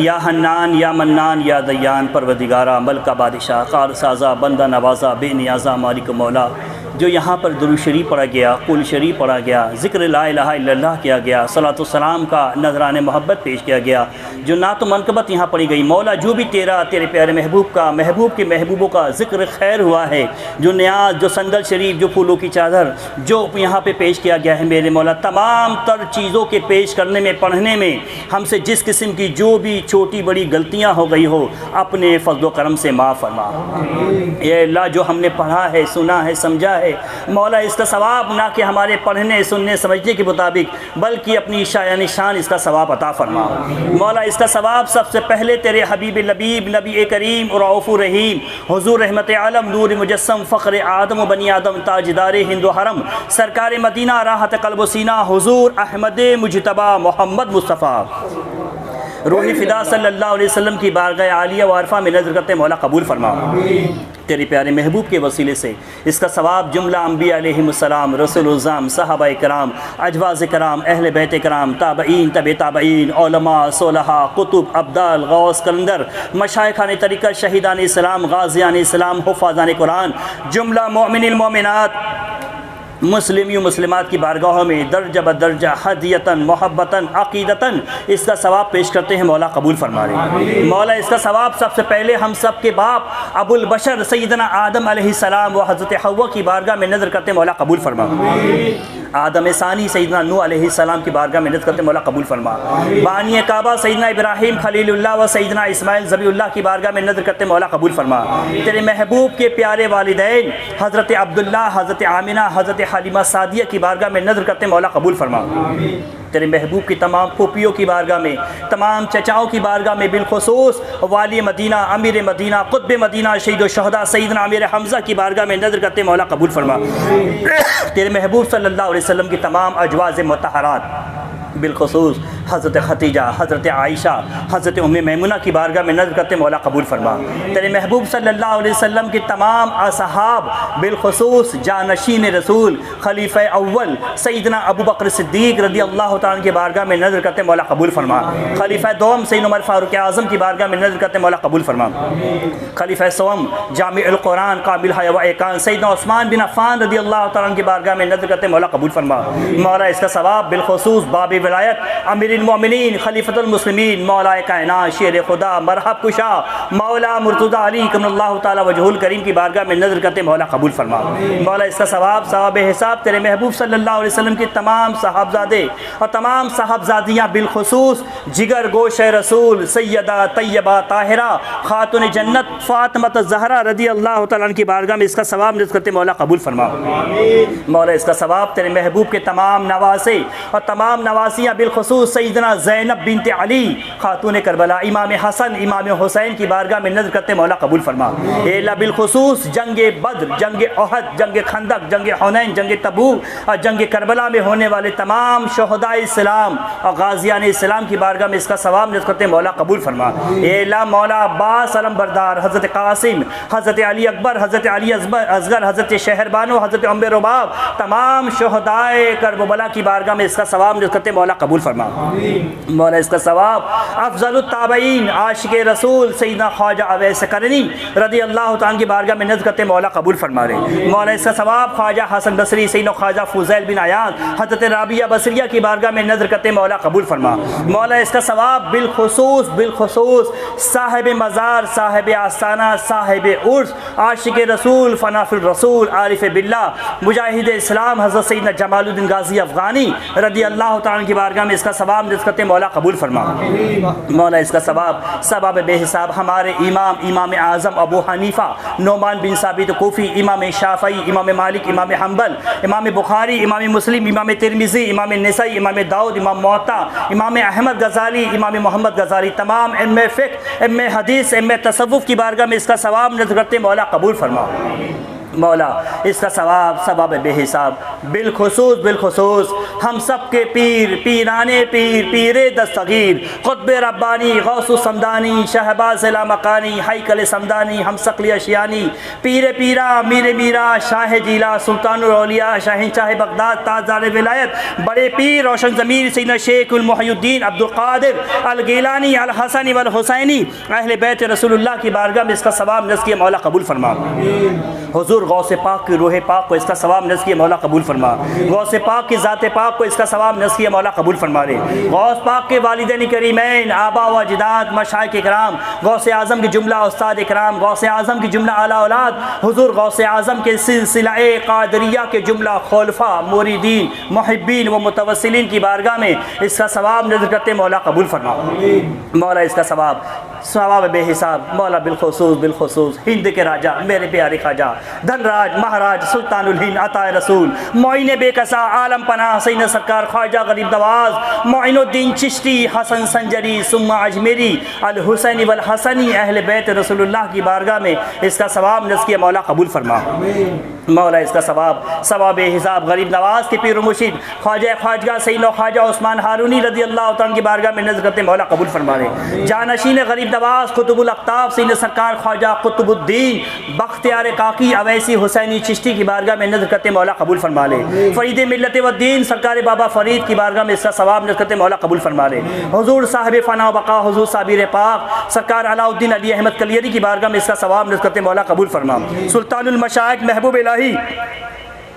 या हन्नान या मन्नान या दयान परवरदिगारा मलका बादशाह कार साज़ा बंदा नवाज़ा बेनियाज़ा मालिक मौला। जो यहाँ पर दुरूद शरीफ पढ़ा गया कुल शरीफ पढ़ा गया ज़िक्र ला इलाहा इल्लल्लाह किया गया सलातो सलाम का नजरान मोहब्बत पेश किया गया जो नात मनकबत यहाँ पढ़ी गई मौला जो भी तेरे प्यारे महबूब का महबूब के महबूबों का ज़िक्र खैर हुआ है जो न्याज जो संदल शरीफ जो फूलों की चादर जो यहाँ पे पेश किया गया है मेरे मौला तमाम तर चीज़ों के पेश करने में पढ़ने में हमसे जिस किस्म की जो भी छोटी बड़ी गलतियाँ हो गई हो अपने फज़्ल करम से माफ़ फरमा। ये अल्लाह जो हमने पढ़ा है सुना है समझा है मौला इसका सवाब ना कि हमारे पढ़ने सुनने समझने के मुताबिक बल्कि अपनी शायान शान इसका सवाब अता फरमा। मौला इसका सवाब सबसे पहले तेरे हबीब लबीब नबी करीम और रऊफ़ुर रहीम हुज़ूर रहमत आलम नूर मुजस्सम फ़ख्र आदम व बनी आदम ताजदार हिंदू हरम सरकार मदीना राहत क़ल्ब व सीना हुज़ूर अहमद मुजतबा मोहम्मद मुस्तफ़ा रूही फ़िदा सल्लल्लाहु अलैहि वसल्लम की बारगाह आलिया व अरफ़ा में नज़र करते मौला कबूल फरमा। तेरे प्यारे महबूब के वसीले से इसका सवाब जुमला अंबिया अलैहिमुस्सलाम रसूलुज़्ज़ाम सहाबा कराम अजवाज़ कराम अहले बैत कराम ताबईन तबे ताबईन उलमा सोलहा कुतुब अब्दाल गौस कलंदर मशाइखान तरीक़त शहीदान इस्लाम गाज़ियान इस्लाम हुफ़ाज़ान कुरान जुमला मोमिनीन मोमिनात मुस्लिम मुस्लिमात की बारगाहों में दर्जा बदर्जा हदियतन मोहब्बतन अक़ीदतन इसका सवाब पेश करते हैं। मौला कबूल फरमा रहे। मौला इसका सवाब सबसे पहले हम सब के बाप अबुल बशर सैयदना आदम अलैहिस्सलाम व हज़रत हव्वा की बारगाह में नज़र करते मौला कबूल फरमा। आदम सानी सैयदना नूह अलैहिस्सलाम की बारगाह में नज़र करते मौला कबूल फरमा। बानी काबा सैयदना इब्राहीम खलीलुल्लाह व सैयदना इस्माइल ज़बीउल्लाह की बारगाह में नज़र करते मौला कबूल फरमा। तेरे महबूब के प्यारे वालिदैन हज़रत अब्दुल्लाह हज़रत आमिना हज़रत हलीमा सादिया की बारगाह में नज़र करते मौला कबूल फरमा। तेरे महबूब की तमाम फूफियों की बारगाह में, तमाम चचाओं की बारगाह में, बिलखुसूस वाली मदीना अमीर मदीना क़ुत्ब मदीना शहीद व शहदा सैयदना अमीर हमज़ा की बारगाह में नज़र करते मौला कबूल फरमा। तेरे महबूब सल्लल्लाहु अलैहि वसल्लम की तमाम अजवाज़ मुतहरात बिलखुसूस हज़रत खतीजा हज़रत आयशा हज़रत उम्मे मैमुना की बारगाह में नज़र करते मौला कबूल फरमा। तेरे महबूब सल्लल्लाहु अलैहि वसल्लम के तमाम असहाब बिलखुसूस जानशीन रसूल खलीफ़ा अव्वल सैयदना अबू बकर सिद्दीक़ रज़ी अल्लाह तआला की बारगाह में नज़र करते मौला कबूल फरमा। खलीफ़ा दोम सैयदना उमर फ़ारूक़ आज़म की बारगाह में नज़र करते मौला कबूल फरमा। खलीफ़ा सोम जामिउल क़ुरान कामिल हया व एकान सैयदना उस्मान बिन अफ़्फ़ान रज़ी अल्लाह तआला की बारगाह में नज़र करते मौला कबूल फरमा। मौला इसका सवाब बिलखुसूस बाब विलायत अमीरुल मोमिनीन खलीफतुल मुस्लिमीन मौलाए कायनात शेर खुदा मरहब कुशा मौला मुर्तज़ा अली कमल्लाहु ताला वजहुल करीम की बारगाह में नज़र करते मौला कबूल फरमा। मौला इसका सवाब सवाब हिसाब तेरे महबूब सल्लल्लाहु अलैहि वसल्लम के तमाम साहबजादे और तमाम साहबजादियाँ बिलखुसूस जिगर गोश रसूल सैयदा तैयबा ताहिरा खातून जन्नत फ़ातिमा ज़हरा रज़ी अल्लाह तआला की बारगाह में इसका सवाब नज़र करते मौला कबूल फरमा। मौला इसका सवाब तेरे महबूब के तमाम नवासे और तमाम नवासियाँ बिलखुसूस सैयदना ज़ैनब बिनते अली खातून करबला इमाम हसन इमाम हुसैन की बारगाह में नज़र करते मौला कबूल फरमा। एला बिलखुसूस जंग बद्र जंग ओहद जंग खंदक जंग हुनैन जंग तबूक और जंग करबला में होने वाले तमाम शहदाए इस्लाम और गाज़ियान इस्लाम की बारगाह में इसका सवाब नज़र करते मौला कबूल फरमा। एला मौला अब्बास अलम बरदार हज़रत कासिम हज़रत अली अकबर हज़रत अली असगर हज़रत शहरबानो हज़रत उम्मे रुबाब तमाम शहदाए करबला की बारगाह में इसका सवाब नज़र करते मौला कबूल फरमा। मौला इसका सवाब अफज़लुत ताबईन आशिक रसूल सैयदना ख्वाजा अवैस करनी रज़ी अल्लाह तआला की बारगाह में नज़र करते मौला कबूल फरमा रहे। मौला इसका सवाब ख्वाजा हसन बसरी सैयदना ख्वाजा फुज़ैल बिन अयाज़ हज़रत राबिया बसरिया की बारगाह में नज़र करते मौला कबूल फरमा। मौला इसका सवाब बिलखुसूस साहिब मज़ार साहिब आस्ताना साहिब उर्स आशिक रसूल फ़नाफिल रसूल आरिफ बिल्लाह मुजाहिद इस्लाम हज़रत सैयदना जमालुद्दीन गाज़ी अफ़गानी रज़ी अल्लाह तआला की बारगाह में इसका सवाब नज़र करते मौला कबूल फरमा। मौला इसका सवाब सवाब बेहिसाब हमारे इमाम आज़म अबू हनीफ़ा नोमान बिन साबित कूफ़ी इमाम शाफ़ई इमाम मालिक इमाम हम्बल इमाम बुखारी इमाम मुस्लिम इमाम तिरमिज़ी इमाम नसाई इमाम दाऊद इमाम मुअत्ता इमाम अहमद गज़ाली इमाम मोहम्मद गज़ाली तमाम एम फ़िक़्ह एम हदीस एम तसव्वुफ़ की बारगाह में इसका सवाब नज़र करते मौला कबूल फरमा। मौला इसका सवाब सवाब बेहिसाब बिलखुसूस हम सब के पीर पीराने पीर पीरे दस्तगीर क़ुत्ब रब्बानी गौसुस समदानी शहबाज लामकानी हैकल समदानी हम सकली अशियानी पीर पीरा मीर मीरा शाह जीला सुल्तानुल औलिया शहंशाह बगदाद ताज़दार विलायत बड़े पीर रोशन ज़मीर सैयदना शेखुल मुहियुद्दीन अब्दुल क़ादिर अल गिलानी अल हसनी वल हुसैनी अहले बैत रसूलुल्लाह की बारगाह में इसका सवाब नज़र किया मौला कबूल फरमा। हुज़ूर गौसे पाक की रूह पाक को इसका सवाब नज़र किया मौला कबूल फरमा। गौसे पाक की ज़ात पाक को इसका सवाब नज़र किया मौला कबूल फरमा रहे। गौस पाक के वालिदैन करीमैन आबा व अजदाद मशाइख इकराम गौसे आज़म की जुमला उस्ताद इकराम गौसे आज़म की जुमला आला औलाद हुज़ूर गौसे आज़म के सिलसिला क़ादरिया के जुमला खुलफा मुरीदीन मुहिब्बीन व मुतवस्सिलीन की बारगाह में इसका सवाब नज़र करते मौला कबूल फरमा। मौला इसका सवाब बेहिसाब मौला बिलखुसूस हिंद के राजा मेरे प्यारे ख्वाजा धनराज महाराज सुल्तानुल हिंद अताए रसूल मोइन बेकसा आलम पनाह सैयद सरकार ख्वाजा गरीब नवाज मोइनुद्दीन चिश्ती हसन संजरी सुम्मा अजमेरी अल हुसैनी वल हसनी अहले बैत रसूलुल्लाह की बारगाह में इसका सवाब नज़र किया मौला कबूल फरमा। मौला इसका सवाब हिसाब गरीब नवाज के पीर मुर्शिद ख्वाजा सैयद ख्वाजा उस्मान हारूनी रज़ी अल्लाह तआला की बारगाह में नज़र करते मौला कबूल फरमा रहे। जानशीन गरीब नवाज कुतुबुल अख्ताब सैयद सरकार ख्वाजा कुतुबुद्दीन बख्तियार काकी अवैसी हुसैनी चिश्ती की बारगाह में नज़र करते मौला कबूल फरमा ले। फरीद मिल्लत व दीन सरकार बाबा फरीद की बारगाह में इसका सवाब नज़र करते मौला कबूल फरमा ले। हुज़ूर साहिब फ़ना बका हुज़ूर साबिर पाक सरकार अलाउद्दीन अली अहमद कलियरी की बारगाह में इसका सवाब नज़र करते मौला कबूल फरमा। सुल्तानुल मशाइख महबूब इलाही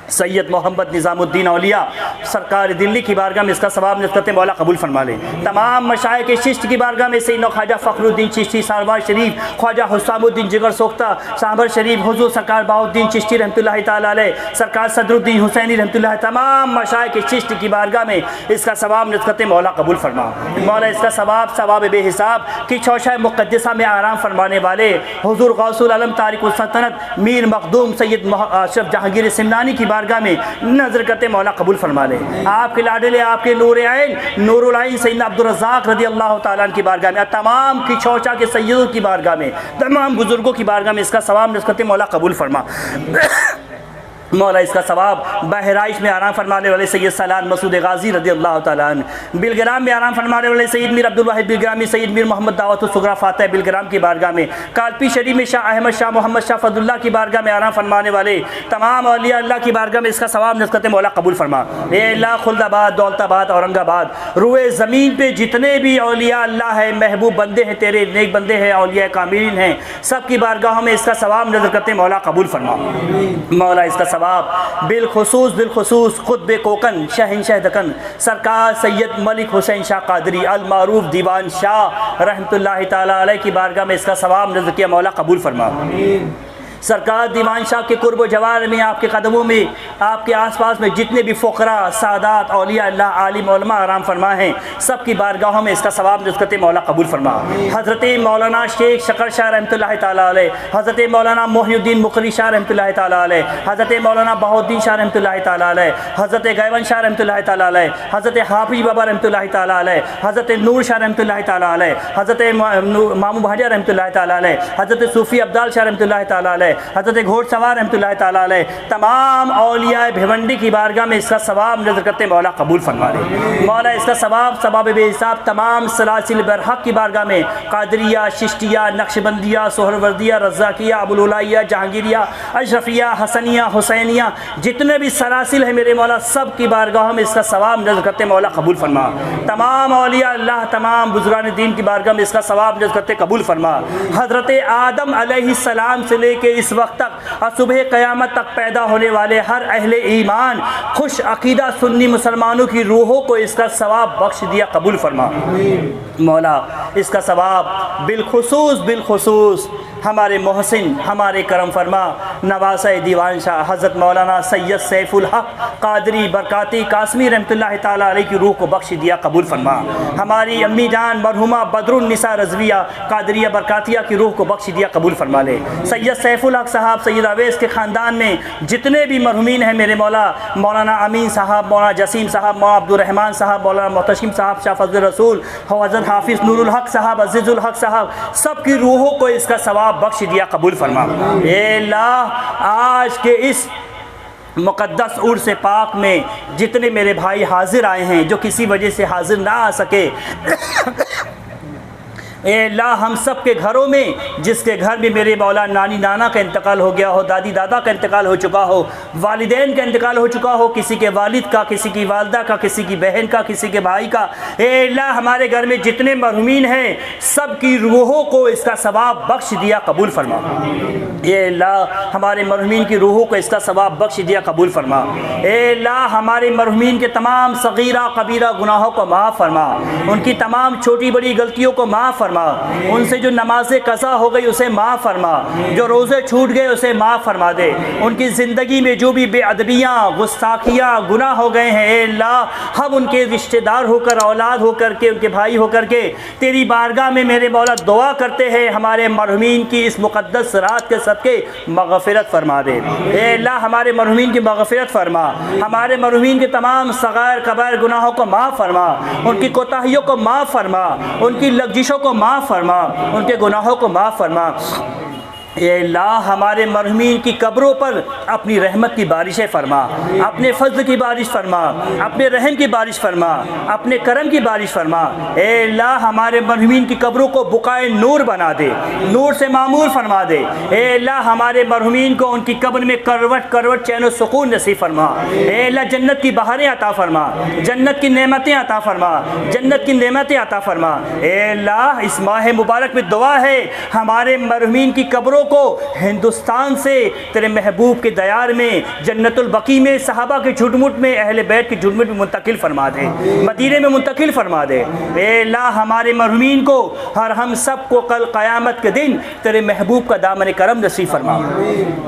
सैयद मोहम्मद निज़ामुद्दीन औलिया सरकार दिल्ली की बारगाह में इसका सवाब नस्बत मौला कबूल फरमा ले। तमाम मशाइख के चिश्ती की बारगाह में सैयदना ख्वाजा फ़खरुद्दीन चिश्ती सारवार शरीफ, ख्वाजा हुस्सामुद्दीन जिगर सोख्ता साहबर शरीफ, हुजूर सरकार बाउद्दीन चिश्ती रहमतुल्लाहि ताला अलैह, सरकार सदरुद्दीन हुसैनी रहमतुल्लाह, तमाम मशाइख के चिश्ती की बारगाह में इसका सवाब नस्बत मौला कबूल फरमा। मौला इसका सवाब सवाब बेहिसाब की चौशा मुक़द्दसा में आराम फरमाने वाले हुजूर गौसुल आलम तारिकुल सल्तनत मीर मखदूम सैयद अशरफ जहांगीर सिमनानी की बारगाह में नजर करते मौला कबूल फरमा ले। आपके लाडले आपके नूर आइन नूरुल आइन सैयदना अब्दुल रज़्ज़ाक़ रज़ी अल्लाह ताला अन्हु की बारगाह में, तमाम की चौचा के सैयदों की बारगाह में, तमाम बुजुर्गों की बारगाह में इसका सवाब नस्बत करते मौला कबूल फरमा। मौला इसका सवाब बहराइच में आराम फरमाने वाले सैयद सलान मसूद गाजी रज़ी अल्लाह ताला अन्हु, बिलग्राम में आराम फरमाने वाले सैयद मीर अब्दुल वाहिद बिलग्रामी, सैयद मीर मोहम्मद दावतुस सुगरा फातह बिलग्राम की बारगाह में, कालपी शरीफ में शाह अहमद शाह मोहम्मद शाह फदुल्ला की बारगाह में आराम फरमाने वाले तमाम औलिया अल्लाह की बारगाह में इसका सवाब नस्बत मौला कबूल फरमा। ए अल्लाह खुल्दाबाद दौलताबाद औरंगाबाद रुए ज़मीन पे जितने भी औलिया अल्लाह है, महबूब बंदे हैं, तेरे नेक बंदे हैं, औलिया कामिलीन हैं, सब की बारगाहों में इसका सवाब नजर करते मौला कबूल फरमा। मौला इसका सवाब बिलखुसूस खुतबे कोकन शहंशाह दकन सरकार सैयद मलिक हुसैन शाह कादरी अल मारूफ दीवान शाह रहमतुल्लाहि ताला अलैह की बारगाह में इसका सवाब नज़र किया मौला कबूल फरमा। सरकार दीवान शाह के कुर्ब जवार में, आपके कदमों में, आपके आसपास में जितने भी फ़ुक़रा सादात औलिया अल्लाह आलिम उलमा आराम फरमा हैं, सब की बारगाहों में इसका सवाब नस्बत मौला कबूल फरमा। हज़रत मौलाना शेख शकर शाह रहमतुल्लाहि ताला अलैह, हज़रत मौलाना मोहिउद्दीन मुक़री शाह रहमतुल्लाहि ताला अलैह, हज़रत मौलाना बहाउद्दीन शाह रहमतुल्लाहि ताला अलैह, हज़रत गैवन शाह रहमतुल्लाहि ताला अलैह, हज़रत हाफिज़ बाबा रहमतुल्लाहि ताला अलैह, हज़रत नूर शाह रहमतुल्लाहि ताला अलैह, हज़रत मामू भाजा रहमतुल्लाहि ताला अलैह, हज़रत सूफ़ी अब्दाल शाह रहमतुल्लाहि ताला अलैह, हज़रत घोड़सवार रहमतुल्लाहि ताला अलैह, तमाम औलिया भिवंडी की बारगाह में इसका सवाब नजर करते मौला कबूल फरमा ले। मौला इसका सवाब सवाब बेहिसाब तमाम सलासिल बरहक की बारगाह में, कादरिया, चिश्तिया, नक्शबंदिया, सोहरवर्दिया, रज़्ज़ाकिया, अबुलुलाइया, जहांगीरिया, अशरफिया, हसनिया, हुसैनिया, जितने भी सलासिल है मेरे मौला, सब की बारगाहों में इसका सवाब नजर करते मौला कबूल फरमा। तमाम औलिया अल्लाह, तमाम बुजुर्गान दीन की बारगाह में इसका सवाब नजर करते कबूल फरमा। हज़रत आदम अलैहिस्सलाम से लेके इस वक्त तक और सुबह क़यामत तक पैदा होने वाले हर अहले ईमान खुश अकीदा सुन्नी मुसलमानों की रूहों को इसका सवाब बख्श दिया कबूल फरमा। मौला इसका सवाब बिलखुसूस हमारे मोहसिन, हमारे करम फरमा नवासा दीवान शाह हज़रत मौलाना सैयद सैफुल हक कादरी बरकाती कासमी रहमतुल्लाहि ताला अलैह की रूह को बख्श दिया कबूल फरमा। हमारी अम्मी जान मरहुमा बदरुन निसा रज़विया कादरिया बरकातिया की रूह को बख्श दिया कबूल फरमा ले। सैयद सैफुल हक साहब, सैयद अवैस के ख़ानदान में जितने भी मरहुमीन हैं मेरे मौला, मौलाना अमीन साहब, मौलाना जसीम साहब, मौलाना अब्दुर्रहमान साहब, मौलाना मोहतशिम साहब, शाह फज़ल रसूल, हज़रत हाफिज़ नूरुल हक साहब, अज़ीज़ुल हक साहब, सब की रूहों को इसका सवाब बख्श दिया कबूल फरमा। ए अल्लाह आज के इस मुक़द्दस उर्स पाक में जितने मेरे भाई हाजिर आए हैं, जो किसी वजह से हाजिर ना आ सके, ए अल्लाह हम सब के घरों में जिसके घर में मेरे मौला नानी नाना का इंतकाल हो गया हो, दादी दादा का इंतकाल हो चुका हो, वालिदैन का इंतकाल हो चुका हो, किसी के वालिद का, किसी की वालदा का, किसी की बहन का, किसी के भाई का, ए अल्लाह हमारे घर में जितने मरहुमीन हैं सब की रूहों को इसका सवाब बख्श दिया कबूल फरमा। ए अल्लाह हमारे मरहुमीन की रूहों को इसका सवाब बख्श दिया कबूल फरमा। ए अल्लाह हमारे मरहुमीन के तमाम सगीरा कबीरा गुनाहों को माफ़ फरमा, उनकी तमाम छोटी बड़ी गलतियों को माफ़ फरमा, उनसे जो नमाज़े कज़ा हो गई उसे माफ़ फरमा, जो रोज़े छूट गए उसे माफ़ फरमा दे, उनकी ज़िंदगी में जो भी बेअदबियाँ गुस्ताखियाँ गुनाह हो गए हैं, ए अल्लाह हम उनके रिश्तेदार होकर, औलाद होकर के, उनके भाई होकर के तेरी बारगाह में मेरे मौला दुआ करते हैं हमारे मरहुमीन की इस मुक़द्दस रात के सदक़े मग़फ़िरत फरमा दे। ए अल्लाह हमारे मरहुमीन की मग़फ़िरत फरमा, हमारे मरहुमीन के तमाम सग़ायर कबायर गुनाहों को माफ़ फरमा, उनकी कोताहियों को माफ़ फरमा, उनकी लग़ज़िशों को माफ़ फरमा, उनके गुनाहों को माफ़ फरमा। ये अल्लाह हमारे मरहुमीन की कब्रों पर अपनी रहमत की बारिशें फरमा, अपने फज़ल की बारिश फरमा, अपने रहम की बारिश फरमा, अपने करम की बारिश फरमा। ए अल्लाह हमारे मरहुमीन की कब्रों को बुकाए नूर बना दे, नूर से मामूर फरमा दे। ए अल्लाह हमारे मरहुमीन को उनकी कब्र में करवट करवट चैन और सुकून नसीब फरमा। ए अल्लाह जन्नत की बहारें अता फरमा, जन्नत की नेमतें अता फरमा, जन्नत की नेमतें अता फरमा। ए अल्लाह इस माह मुबारक में दुआ है हमारे मरहुमीन की कब्रों को हिंदुस्तान से तेरे महबूब के दयार में, जन्नतुल बकी में, सहाबा के झुटमुट में, अहले बैत के झुटमुट में मुंतकिल फरमा दे, मदीने में मुंतकिल फरमा दे। ए अल्लाह हमारे मरहूमीन को और हम सब को कल क़यामत के दिन तेरे महबूब का दामन करम नसीब फरमा,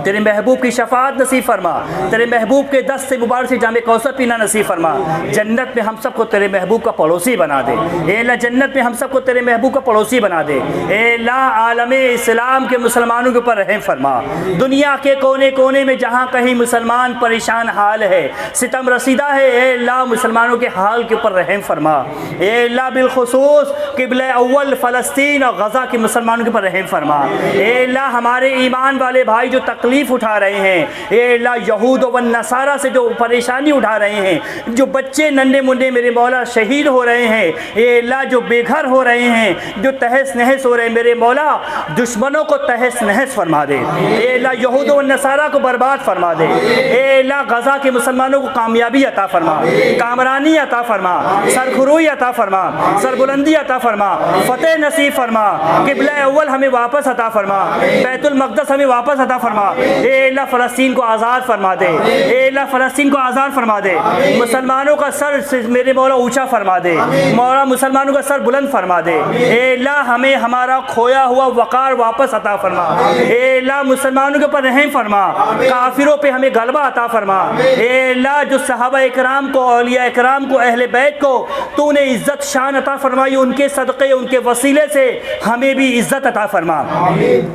तेरे महबूब की शफाअत नसीब फरमा, तेरे महबूब के दस्त से मुबारक से जामे कौसर पीना नसीब फरमा। जन्नत में हम सब को तेरे महबूब का पड़ोसी बना दे। ए अल्लाह जन्नत में हम सब को तेरे महबूब का पड़ोसी बना दे। ए अल्लाह आलम इस्लाम के मुसलमानों के ऊपर रहम फरमा। दुनिया के कोने कोने में जहाँ कहीं मुसलमान परेशान हाल है, सितम रसीदा है, ए अल्लाह मुसलमानों के हाल के ऊपर रहम फरमा। ए अल्लाह बिलखुसूस क़िबला अव्वल फ़लस्तीन और गज़ा के मुसलमानों के ऊपर रहम फरमा। ए अल्लाह हमारे ईमान वाले भाई जो तकलीफ़ उठा रहे हैं, ए अल्लाह यहूद व नसारा से जो परेशानी उठा रहे हैं, जो बच्चे नन्हे मुन्ने मेरे मौला शहीद हो रहे हैं, ए अल्लाह जो बेघर हो रहे हैं, जो तहस नहस हो रहे हैं, मेरे मौला दुश्मनों को तहस नहस फरमा दे। ए अल्लाह यहूद व नसारा को बर्बाद फरमा दे। ए अल्लाह गज़ा के मुसलमानों को कामयाबी अता फरमा, कामरानी अता फरमा, सरखुरूई अता फरमा, सरबुलंदी अता फरमा, फ़तेह नसीब फरमा। क़िबला अव्वल हमें वापस अता फरमा, बैतुल मक़दस हमें वापस अता फरमा। ए अल्लाह फ़लस्तीन को आज़ाद फरमा दे। ए अल्लाह फ़लस्तीन को आज़ाद फरमा दे। मुसलमानों का सर मेरे मौला ऊँचा फरमा दे। मौला मुसलमानों का सर बुलंद फरमा दे। ए अल्लाह हमें हमारा खोया हुआ वक़ार वापस अता फरमा। ए अल्लाह मुसलमानों के ऊपर रहम फरमा, काफिरों पे हमें गलबा अता फरमा। ए अल्लाह जो सहाबा इकराम को, औलिया इकराम को, अहले बैत को तूने इज़्ज़त शान अता फरमाई, उनके सदक़े उनके वसीले से हमें भी इज़्ज़त अता फरमा।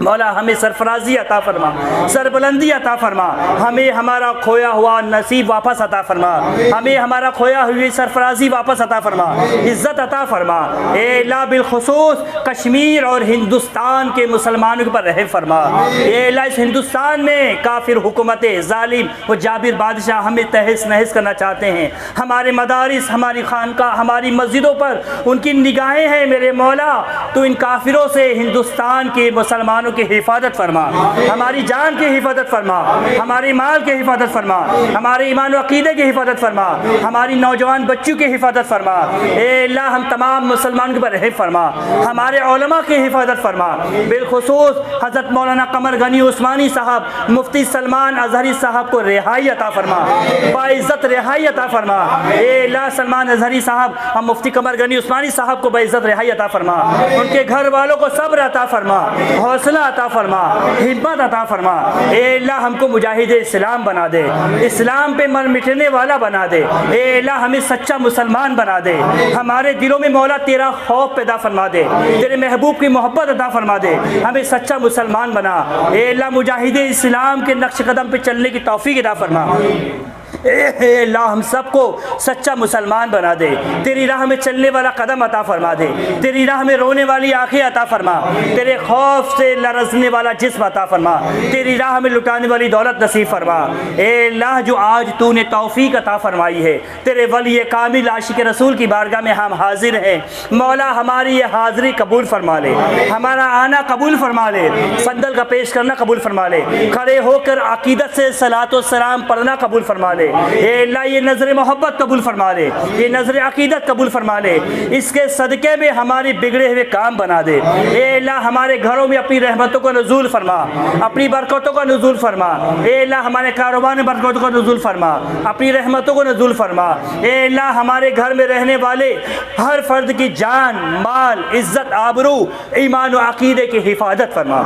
मौला हमें सरफराजी अता फरमा, सरबुलंदी अता फरमा। हमें हमारा खोया हुआ नसीब वापस अता फरमा, हमें हमारा खोया हुई सरफराजी वापस अता फरमा, इज़्ज़त अता फरमा। ए अल्लाह बिलखुसूस कश्मीर और हिंदुस्तान के मुसलमानों के ऊपर रहम फरमा। ए अल्लाह इस हिंदुस्तान में काफिर हुकूमत जालिम व जाबिर बादशाह हमें तहस नहस करना चाहते हैं। हमारे मदारिस, हमारी खानका, हमारी मस्जिदों पर उनकी निगाहें हैं। मेरे मौला तो इन काफिरों से हिंदुस्तान के मुसलमानों की हिफाजत फरमा, हमारी जान की हिफाजत फरमा, हमारे माल की हिफाजत फरमा, हमारे ईमान व अक़ीदे की हिफाजत फरमा, हमारी नौजवान बच्चों की हिफाजत फरमा। ए अल्लाह हम तमाम मुसलमानों के ऊपर रहम फरमा, हमारे उलमा की हिफाजत फरमा। बिलखुसूस हज़रत मौलाना कमर गनी उस्मानी साहब, मुफ्ती सलमान अज़हरी साहब को रिहाई अता फरमा, बाइज़्ज़त रिहाई अता फरमा। ए अल्लाह सलमान अज़हरी साहब हम मुफ्ती कमर गनी उस्मानी साहब को बाइज़्ज़त रिहाई अता फरमा, उनके घर वालों को सब्र अता फरमा, हौसला अता फरमा, हिम्मत अता फरमा। ए अल्लाह हमको मुजाहिद इस्लाम बना दे, इस्लाम पे मर मिटने वाला बना दे। ए अल्लाह हमें सच्चा मुसलमान बना दे, हमारे दिलों में मौला तेरा खौफ पैदा फरमा दे, तेरे महबूब की मोहब्बत अता फरमा दे, हमें सच्चा मुसलमान बना। ए अल्लाह मुजाहिद इस्लाम के नक्श कदम पे चलने की तौफीक अता फरमा। ए अल्लाह हम सबको सच्चा मुसलमान बना दे, तेरी राह में चलने वाला कदम अता फरमा दे, तेरी राह में रोने वाली आंखें अता फरमा, तेरे खौफ से लरज़ने वाला जिस्म अता फरमा, तेरी राह में लुटाने वाली दौलत नसीब फरमा। ए अल्लाह जो आज तूने तौफीक अता फरमाई है, तेरे वली कामिल आशिक रसूल की बारगाह में हम हाजिर हैं। मौला हमारी ये हाज़िरी कबूल फरमा ले, हमारा आना कबूल फरमा ले, संदल का पेश करना कबूल फरमा ले, खड़े होकर अकीदत से सलात व सलाम पढ़ना कबूल फरमा ले। ए अल्लाह ये नज़र मोहब्बत कबूल फरमा ले, ये नज़र अकीदत कबूल फरमा ले, इसके सदक़े में हमारे बिगड़े हुए काम बना दे। ए अल्लाह हमारे घरों में अपनी रहमतों को नज़ूल फरमा, अपनी बरकतों को नज़ूल फरमा। ए अल्लाह हमारे कारोबार में बरकतों को नज़ूल फरमा, अपनी रहमतों को नज़ूल फरमा। ए अल्लाह हमारे घर में रहने वाले हर फर्द की जान, माल, इज़्ज़त, आबरू, ईमान व अकीदे की हिफाजत फरमा।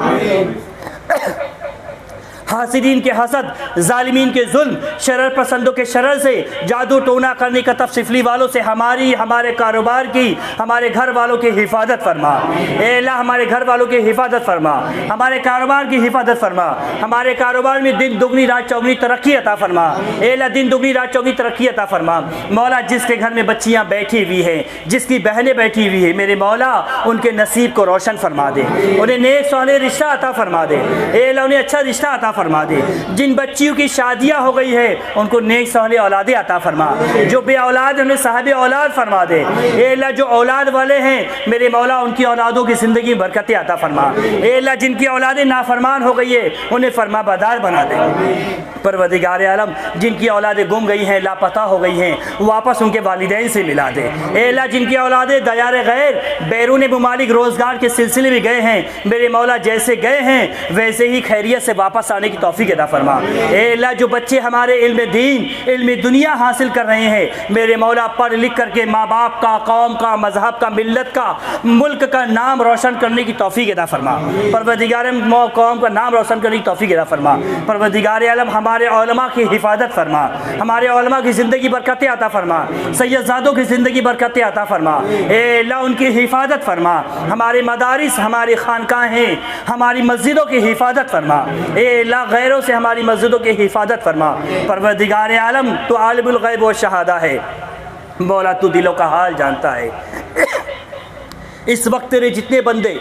हासिदीन के हसद, जालिमीन के जुल्म, शरर पसंदों के शरर से, जादू टोना करने का तफसीली वालों से हमारे कारोबार की, हमारे घर वालों की हिफाजत फरमा। ए अल्लाह हमारे घर वालों की हिफाजत फरमा, हमारे कारोबार की हिफाजत फरमा, हमारे कारोबार में दिन दुगनी रात चौगनी तरक्की अता फरमा। ए अल्लाह दिन दुगनी रात चौगनी तरक्की अता फरमा। मौला जिसके घर में बच्चियाँ बैठी हुई हैं, जिसकी बहनें बैठी हुई है, मेरे मौला उनके नसीब को रोशन फरमा दे, उन्हें नेक साले रिश्ता अता फरमा दे। ए अल्लाह उन्हें अच्छा रिश्ता अता फरमा दे। जिन बच्चियों की शादियाँ हो गई है उनको नेक साले औलादे अता फरमा। जो बे औलाद है उन्हें साहिब औलाद फरमा दे। ए अल्लाह जो औलाद वाले हैं मेरे मौला उनकी औलादों की ज़िंदगी बरकतें अता फरमा। ए अल्लाह जिनकी औलादें नाफरमान हो गई है उन्हें फरमा बरदार बना दे। परवरदिगार आलम जिनकी औलादें गुम गई हैं, लापता हो गई हैं, वापस उनके वालिदैन से मिला दे। ए अल्लाह जिनकी औलादें दयार गैर बैरून मुमालिक रोज़गार के सिलसिले में गए हैं मेरे मौला जैसे गए हैं वैसे ही खैरियत से वापस आने की तौफीक अता फरमा। ए अल्लाह जो बच्चे हमारे इल्म दीन इल्म दुनिया हासिल कर रहे हैं मेरे मौला पढ़ लिख करके माँ बाप का, कौम का, मजहब का, मिल्लत का, मुल्क का नाम रोशन करने की तौफीक अता फरमा। परवरदिगार कौम का नाम रोशन करने की तौफीक अता फरमा। परवरदिगार आलम हमारे उलमा की हिफाजत फरमा, हमारे उलमा की ज़िंदगी बरकतें अता फरमा, सैयदजादों की ज़िंदगी बरकतें अता फरमा। ए अल्लाह उनकी हिफाजत फरमा। हमारे मदारिस, हमारी खानकाहें, हमारी मस्जिदों की हिफाजत फरमा। ए अल्लाह गैरों से हमारी मस्जिदों की हिफाजत फरमा। परवरदिगार आलम तो आलिमुल गैब व शहादा है मौला, तू दिलों का हाल जानता है। इस वक्त तेरे जितने बंदे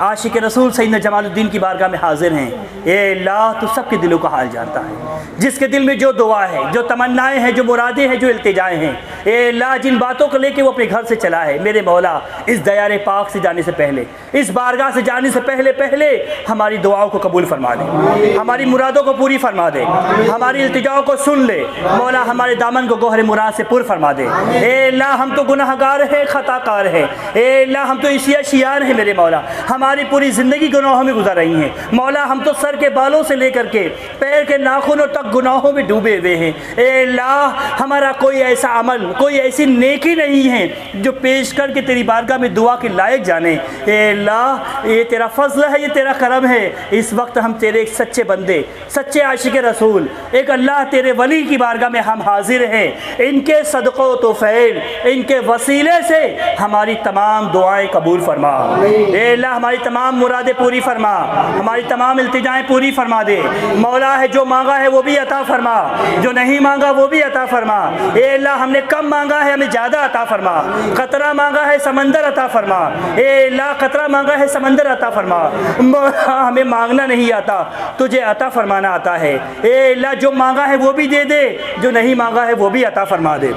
आशिक रसूल सैयदना जमालुद्दीन की बारगाह में हाजिर हैं ए अल्लाह तू सबके दिलों का हाल जानता है। जिसके दिल में जो दुआ है, जो तमन्नाएं हैं, जो मुरादें हैं, जो इल्तिजाएं हैं ए अल्लाह जिन बातों को लेके वो अपने घर से चला है मेरे मौला इस दयारे पाक से जाने से पहले, इस बारगाह से जाने से पहले पहले हमारी दुआओं को कबूल फरमा दे, हमारी मुरादों को पूरी फरमा दे, हमारी इल्तिजाओं को सुन ले मौला, हमारे दामन को गोहर मुराद से पुर फरमा दे। ए अल्लाह हम तो गुनाहगार हैं, खताकार हैं। ए अल्लाह हम तो इशिया शियार हैं मेरे मौला, हमारी पूरी ज़िंदगी गुनाहों में गुजर रही है मौला। हम तो सर के बालों से लेकर के पैर के नाखूनों तक गुनाहों में डूबे हुए हैं। ए अल्लाह हमारा कोई ऐसा अमल, कोई ऐसी नेकी नहीं है जो पेश करके तेरी बारगाह में दुआ के लायक जाने। ए अल्लाह ये तेरा फजल है, ये तेरा करम है। इस वक्त हम तेरे एक सच्चे बंदे, सच्चे आशिक रसूल, एक अल्लाह तेरे वली की बारगाह में हम हाजिर हैं। इनके सदक़ो तो फैल, इनके वसीले से हमारी तमाम दुआएं कबूल फरमा। ए अल्लाह हमारी तमाम मुरादें पूरी फरमा, हमारी तमाम इल्तिजाएं पूरी फरमा दे मौला। है जो मांगा है वो भी अता फरमा, जो नहीं मांगा वो भी अता फरमा। ए अल्लाह हमने कम मांगा है हमें ज़्यादा अता फरमा, कतरा मांगा है समंदर अता फरमा। ए अल्लाह कतरा मांगा है समंदर अता फरमा मौला। हमें मांगना नहीं आता, तुझे अता फरमाना आता है। ए अल्लाह जो मांगा है वो भी दे दे, जो नहीं मांगा है वो भी अता फरमा दे।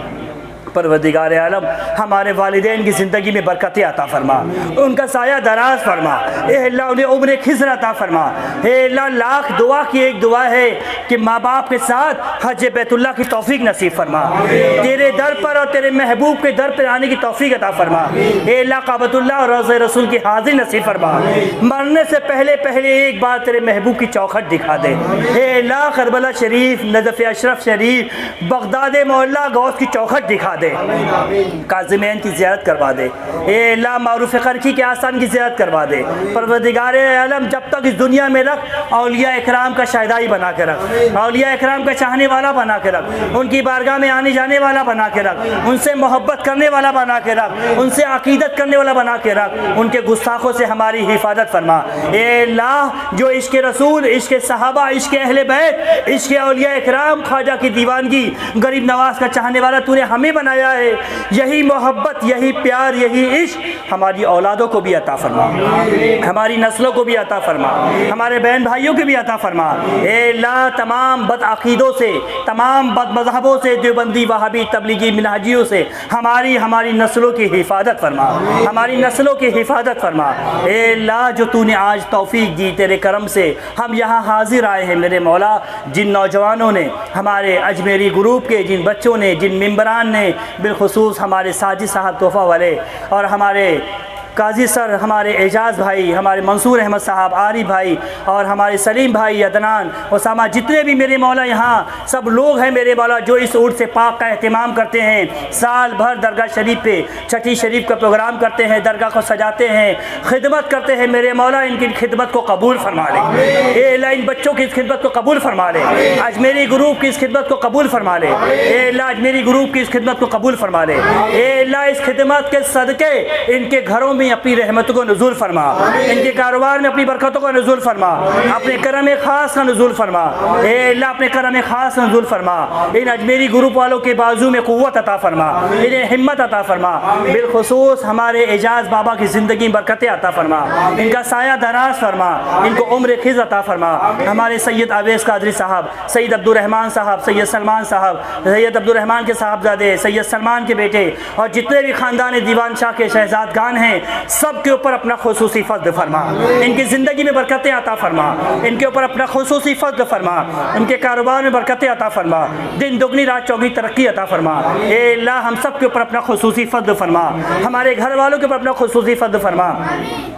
परवरदिगार आलम हमारे वालिदैन की ज़िंदगी में बरकतें अता फरमा, उनका साया दराज फरमा। ए अल्लाह उन्हें उम्र खिज़र अता फरमा। ए अल्लाह लाख दुआ की एक दुआ है कि माँ बाप के साथ हज बैतुल्लाह की तौफीक नसीब फरमा, तेरे दर पर और तेरे महबूब के दर पर आने की तौफीक अता फरमा। ए अल्लाह काबतुल्लाह और रोज़े रसूल की हाज़िर नसीब फरमा। मरने से पहले पहले एक बार तेरे महबूब की चौखट दिखा दे। ए अल्लाह करबला शरीफ, नजफ़ अशरफ शरीफ, बगदाद मोहल्ला गौस की चौखट दिखा दे, काज़िमैन की ज़ियारत करवा दे। ए अल्लाह मारूफ़ क़रख़ी के आस्थान की ज़ियारत करवा दे। परवरदिगार आलम जब तक इस दुनिया में रख औलिया इकराम का शायदाई बना के रख, औलिया इकराम का चाहने वाला बना के रख, उनकी बारगाह में आने जाने वाला बना के रख, उनसे मोहब्बत करने वाला बना के रख, उनसे अक़ीदत करने वाला बना के रख, उनके गुस्ताखों से हमारी हिफाजत फरमा। ए अल्लाह जो इश्क़ रसूल, इश्क़ सहाबा, इश्क़ अहले बैत, इश्क़ औलिया इकराम, ख्वाजा की दीवानगी, गरीब नवाज का चाहने वाला तूने हमें बनाया है, यही मोहब्बत, यही प्यार, यही इश्क हमारी औलादों को भी अता फरमा, हमारी नस्लों को भी अता फरमा, हमारे बहन भाइयों को भी अता फरमा। ए अल्लाह तमाम बदअक़ीदों से, तमाम बद मज़हबों से, देवबंदी, वहाबी, तबलीगी, मिनहाजियों से हमारी नस्लों की हिफाजत फरमा, हमारी नस्लों की हिफाजत फरमा। ए अल्लाह जो तूने आज तौफीक दी तेरे करम से हम यहाँ हाजिर आए हैं मेरे मौला, जिन नौजवानों ने, हमारे अजमेरी ग्रुप के जिन बच्चों ने, जिन मेंबरान ने, बिलखुसूस हमारे साजिद साहब तोहफ़ा वाले और हमारे काजी सर, हमारे एजाज़ भाई, हमारे मंसूर अहमद साहब, आरिफ भाई और हमारे सलीम भाई, अदनान, उसामा, जितने भी मेरे मौला यहाँ सब लोग हैं मेरे मौला जो इस उर्स से पाक का एहतमाम करते हैं, साल भर दरगाह शरीफ पे छठी शरीफ का प्रोग्राम करते हैं, दरगाह को सजाते हैं, खिदमत करते हैं मेरे मौला, इनकी खिदमत को कबूल फरमा ले। ए अल्लाह इन बच्चों की इस खिदमत को कबूल फरमा ले, अजमेरी ग्रुप की इस खिदमत को कबूल फरमा ले। ए अल्लाह अजमेरी ग्रुप की इस खिदमत को कबूल फरमा ले। ए अल्लाह इस खिदमत के सदक़े इनके घरों में अपनी रहमतों को नज़ूल फरमा, इनके कारोबार में अपनी बरकतों को नज़ूल फरमा, अपने करम ख़ास का नज़ूल फरमा। ए अल्लाह अपने करम ख़ास का नज़ूल फरमा। इन अजमेरी ग्रुप वालों के बाजू में क़ुव्वत अता फरमा, इन्हें हिम्मत अता फरमा। बिलखुसूस हमारे एजाज़ बाबा की ज़िंदगी में बरकतें अता फरमा, इनका साया दराज फरमा, इनको उम्र खिज़ अता फरमा। हमारे सैयद अवैस कादरी साहब, सैयद अब्दुर्रहमान साहब, सैयद सलमान साहब, सैयद अब्दुर्रहमान के साहबजादे, सैयद सलमान के बेटे और जितने भी ख़ानदान दीवान शाह के शहजादगान हैं, सब के ऊपर अपना खुसूसी फज़्ल फरमा, इनकी ज़िंदगी में बरकतें अता फरमा, इनके ऊपर अपना खुसूसी फज़्ल फरमा, इनके कारोबार में बरकतें अता फरमा, दिन दुगनी रात चौगनी तरक्की अता फरमा। ए अल्लाह हम सब के ऊपर अपना खुसूसी फज़्ल फरमा, हमारे घर वालों के ऊपर अपना खुसूसी फज़्ल फरमा।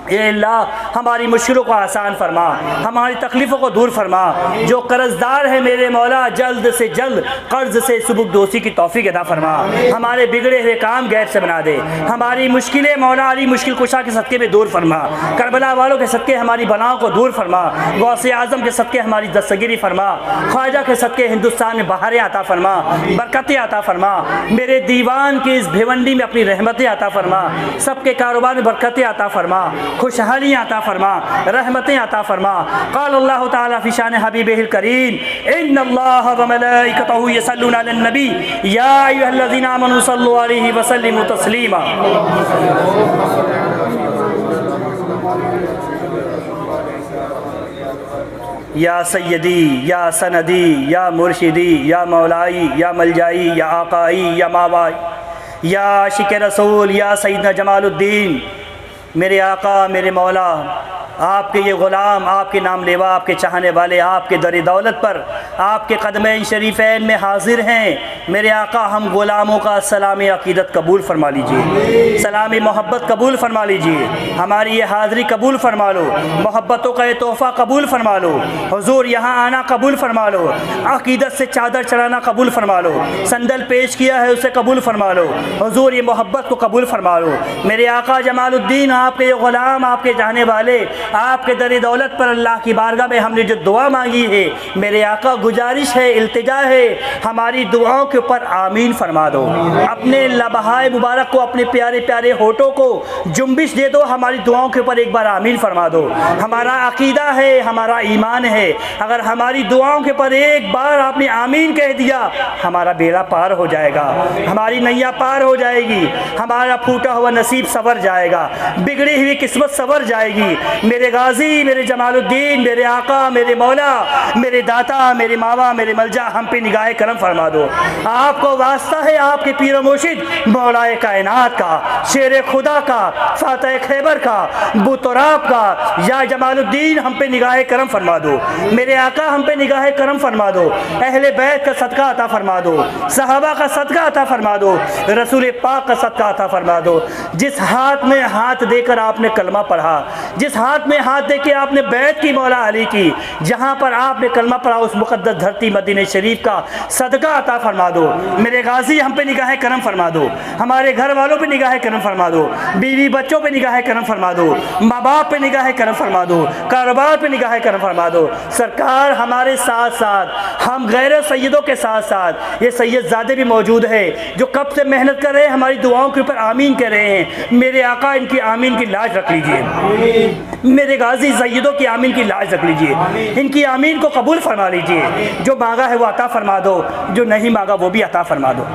ए अल्लाह हमारी मुश्किलों को आसान फरमा, हमारी तकलीफ़ों को दूर फरमा। जो कर्ज़दार है मेरे मौला, जल्द से जल्द कर्ज़ से सुबुकदोशी की तौफ़ीक़ अता फरमा। हमारे बिगड़े हुए काम गैर से बना दे, हमारी मुश्किलें मौला अली मुश्किल कुशा के सदक़े में दूर फरमा, करबला वालों के सदक़े हमारी बलाओं को दूर फरमा, गौसे आज़म के सदक़े हमारी दस्तगिरी फरमा, ख्वाजा के सदक़े हिंदुस्तान में बहारें अता फरमा, बरकतें अता फरमा। मेरे दीवान की इस भिवंडी में अपनी रहमतें अता फरमा, सबके कारोबार में बरकतें अता फरमा, खुशहालियाँ अता फरमा, रहमतें अता फरमा। क़ाल अल्लाह ताला फ़ी शान हबीबिहिल करीम, इन्नल्लाह व मलाइकतहु यसल्लूना अलन नबी या अय्युहल्लज़ीना आमनू सल्लु अलैहि व सल्लिमू तस्लीमा। या सैयदी या सनदी या मुर्शिदी या मौलाई या मलजाई या आकाई या मावाई या आशिक रसूल या सैयदना जमालुद्दीन, मेरे आका मेरे मौला, आपके ये ग़ुलाम, आपके नाम लेवा, आपके चाहने वाले, आपके दर दौलत पर आपके कदमैन शरीफ़ैन में हाजिर हैं। मेरे आका हम ग़ुलामों का सलाम अक़ीदत कबूल फरमा लीजिए, सलाम मोहब्बत कबूल फरमा लीजिए, हमारी ये हाज़री कबूल फरमा लो, मोहब्बतों का ये तोहफ़ा कबूल फरमा लो, हुज़ूर यहाँ आना कबूल फरमा लो, अक़ीदत से चादर चढ़ाना कबूल फरमा लो, संदल पेश किया है उसे कबूल फरमा लो, हुज़ूर ये मोहब्बत को कबूल फरमा लो। मेरे आका जमालुद्दीन, आपके ये ग़ुलाम, आपके चाहने वाले, आपके दर दौलत पर अल्लाह की बारगाह में हमने जो दुआ मांगी है, मेरे आका गुजारिश है, इल्तिजा है, हमारी दुआओं के ऊपर आमीन फरमा दो। अपने लबहाए मुबारक को, अपने प्यारे प्यारे होठों को जुम्बिश दे दो, हमारी दुआओं के ऊपर एक बार आमीन फरमा दो। हमारा अकीदा है, हमारा ईमान है, अगर हमारी दुआओं के ऊपर एक बार आपने आमीन कह दिया, हमारा बेड़ा पार हो जाएगा, हमारी नैया पार हो जाएगी, हमारा फूटा हुआ नसीब संवर जाएगा, बिगड़ी हुई किस्मत संवर जाएगी। मेरे गाजी, मेरे जमालुद्दीन, मेरे आका, मेरे मौला, मेरे दाता, मेरे मावा, मेरे मलजा, हम पे निगाह करम फरमा दो। आपको वास्ता है आपके पीर मुर्शिद मौलाए कायनात का, शेर खुदा का, फातह खैबर का, बुतराब का, या जमालुद्दीन हम पे निगाह करम फरमा दो। मेरे आका हम पे निगाह करम फरमा दो, अहले बैत का सदका अता फरमा दो, सहाबा का सदका अता फरमा दो, रसूल पाक का सदका अता फरमा दो। जिस हाथ में हाथ देकर आपने कलमा पढ़ा, जिस हाथ में हाथ दे के आपने बैत की मौला अली की, जहाँ पर आपने कलमा पढ़ा, उस मुक़द्दस धरती मदीने शरीफ का सदका अता फरमा दो। मेरे गाजी हम पे निगाह करम फरमा दो, हमारे घर वालों पे निगाह करम फरमा दो, बीवी बच्चों पे निगाह करम फरमा दो, माँ बाप पे निगाह करम फरमा दो, कारोबार पे निगाह करम फरमा दो। सरकार हमारे साथ साथ, हम गैर सैयदों के साथ साथ ये सैयदजादे भी मौजूद है जो कब से मेहनत कर रहे हैं, हमारी दुआओं के ऊपर आमीन कह रहे हैं। मेरे आका इनकी आमीन की लाज रख लीजिए, मेरे गाजी सैयदों की आमीन की लाज रख लीजिए, इनकी आमीन को कबूल फरमा लीजिए। जो मांगा है वो अता फरमा दो, जो नहीं मांगा वो भी अता फरमा दो।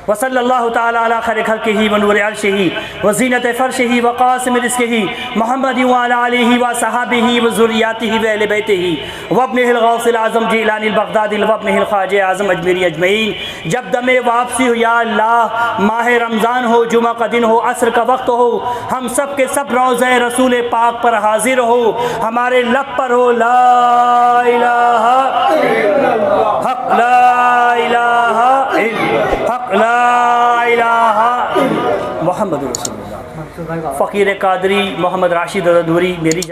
वसल्लल्लाहु ताला अला खैरि खल्क़िही व नूरि अर्शिही व ज़ीनत फ़र्शिही व क़ासिम रिज़्क़िही मुहम्मदिन व अला आलिही व सहाबिही व ज़ुर्रिय्यतिही व अहले बैतिही व इब्निहिल गौसिल आज़म जिलानिल बग़दादी व इब्निहिल ख़्वाजा आज़म अजमेरी अजमईन। जब दमे वापसी हो या अल्लाह, माह रमज़ान हो, जुमा का दिन हो, असर का वक्त हो, हम सब के सब रोज़े रसूल पाक पर हाजिर हो, हमारे लब पर हो ला इलाहा इल्लल्लाह, हक़ ला इलाहा इल्लल्लाह, हक़ ला इलाहा मोहम्मद रसूलुल्लाह। फ़कीर कादरी मोहम्मद राशिद अदनूरी मेरी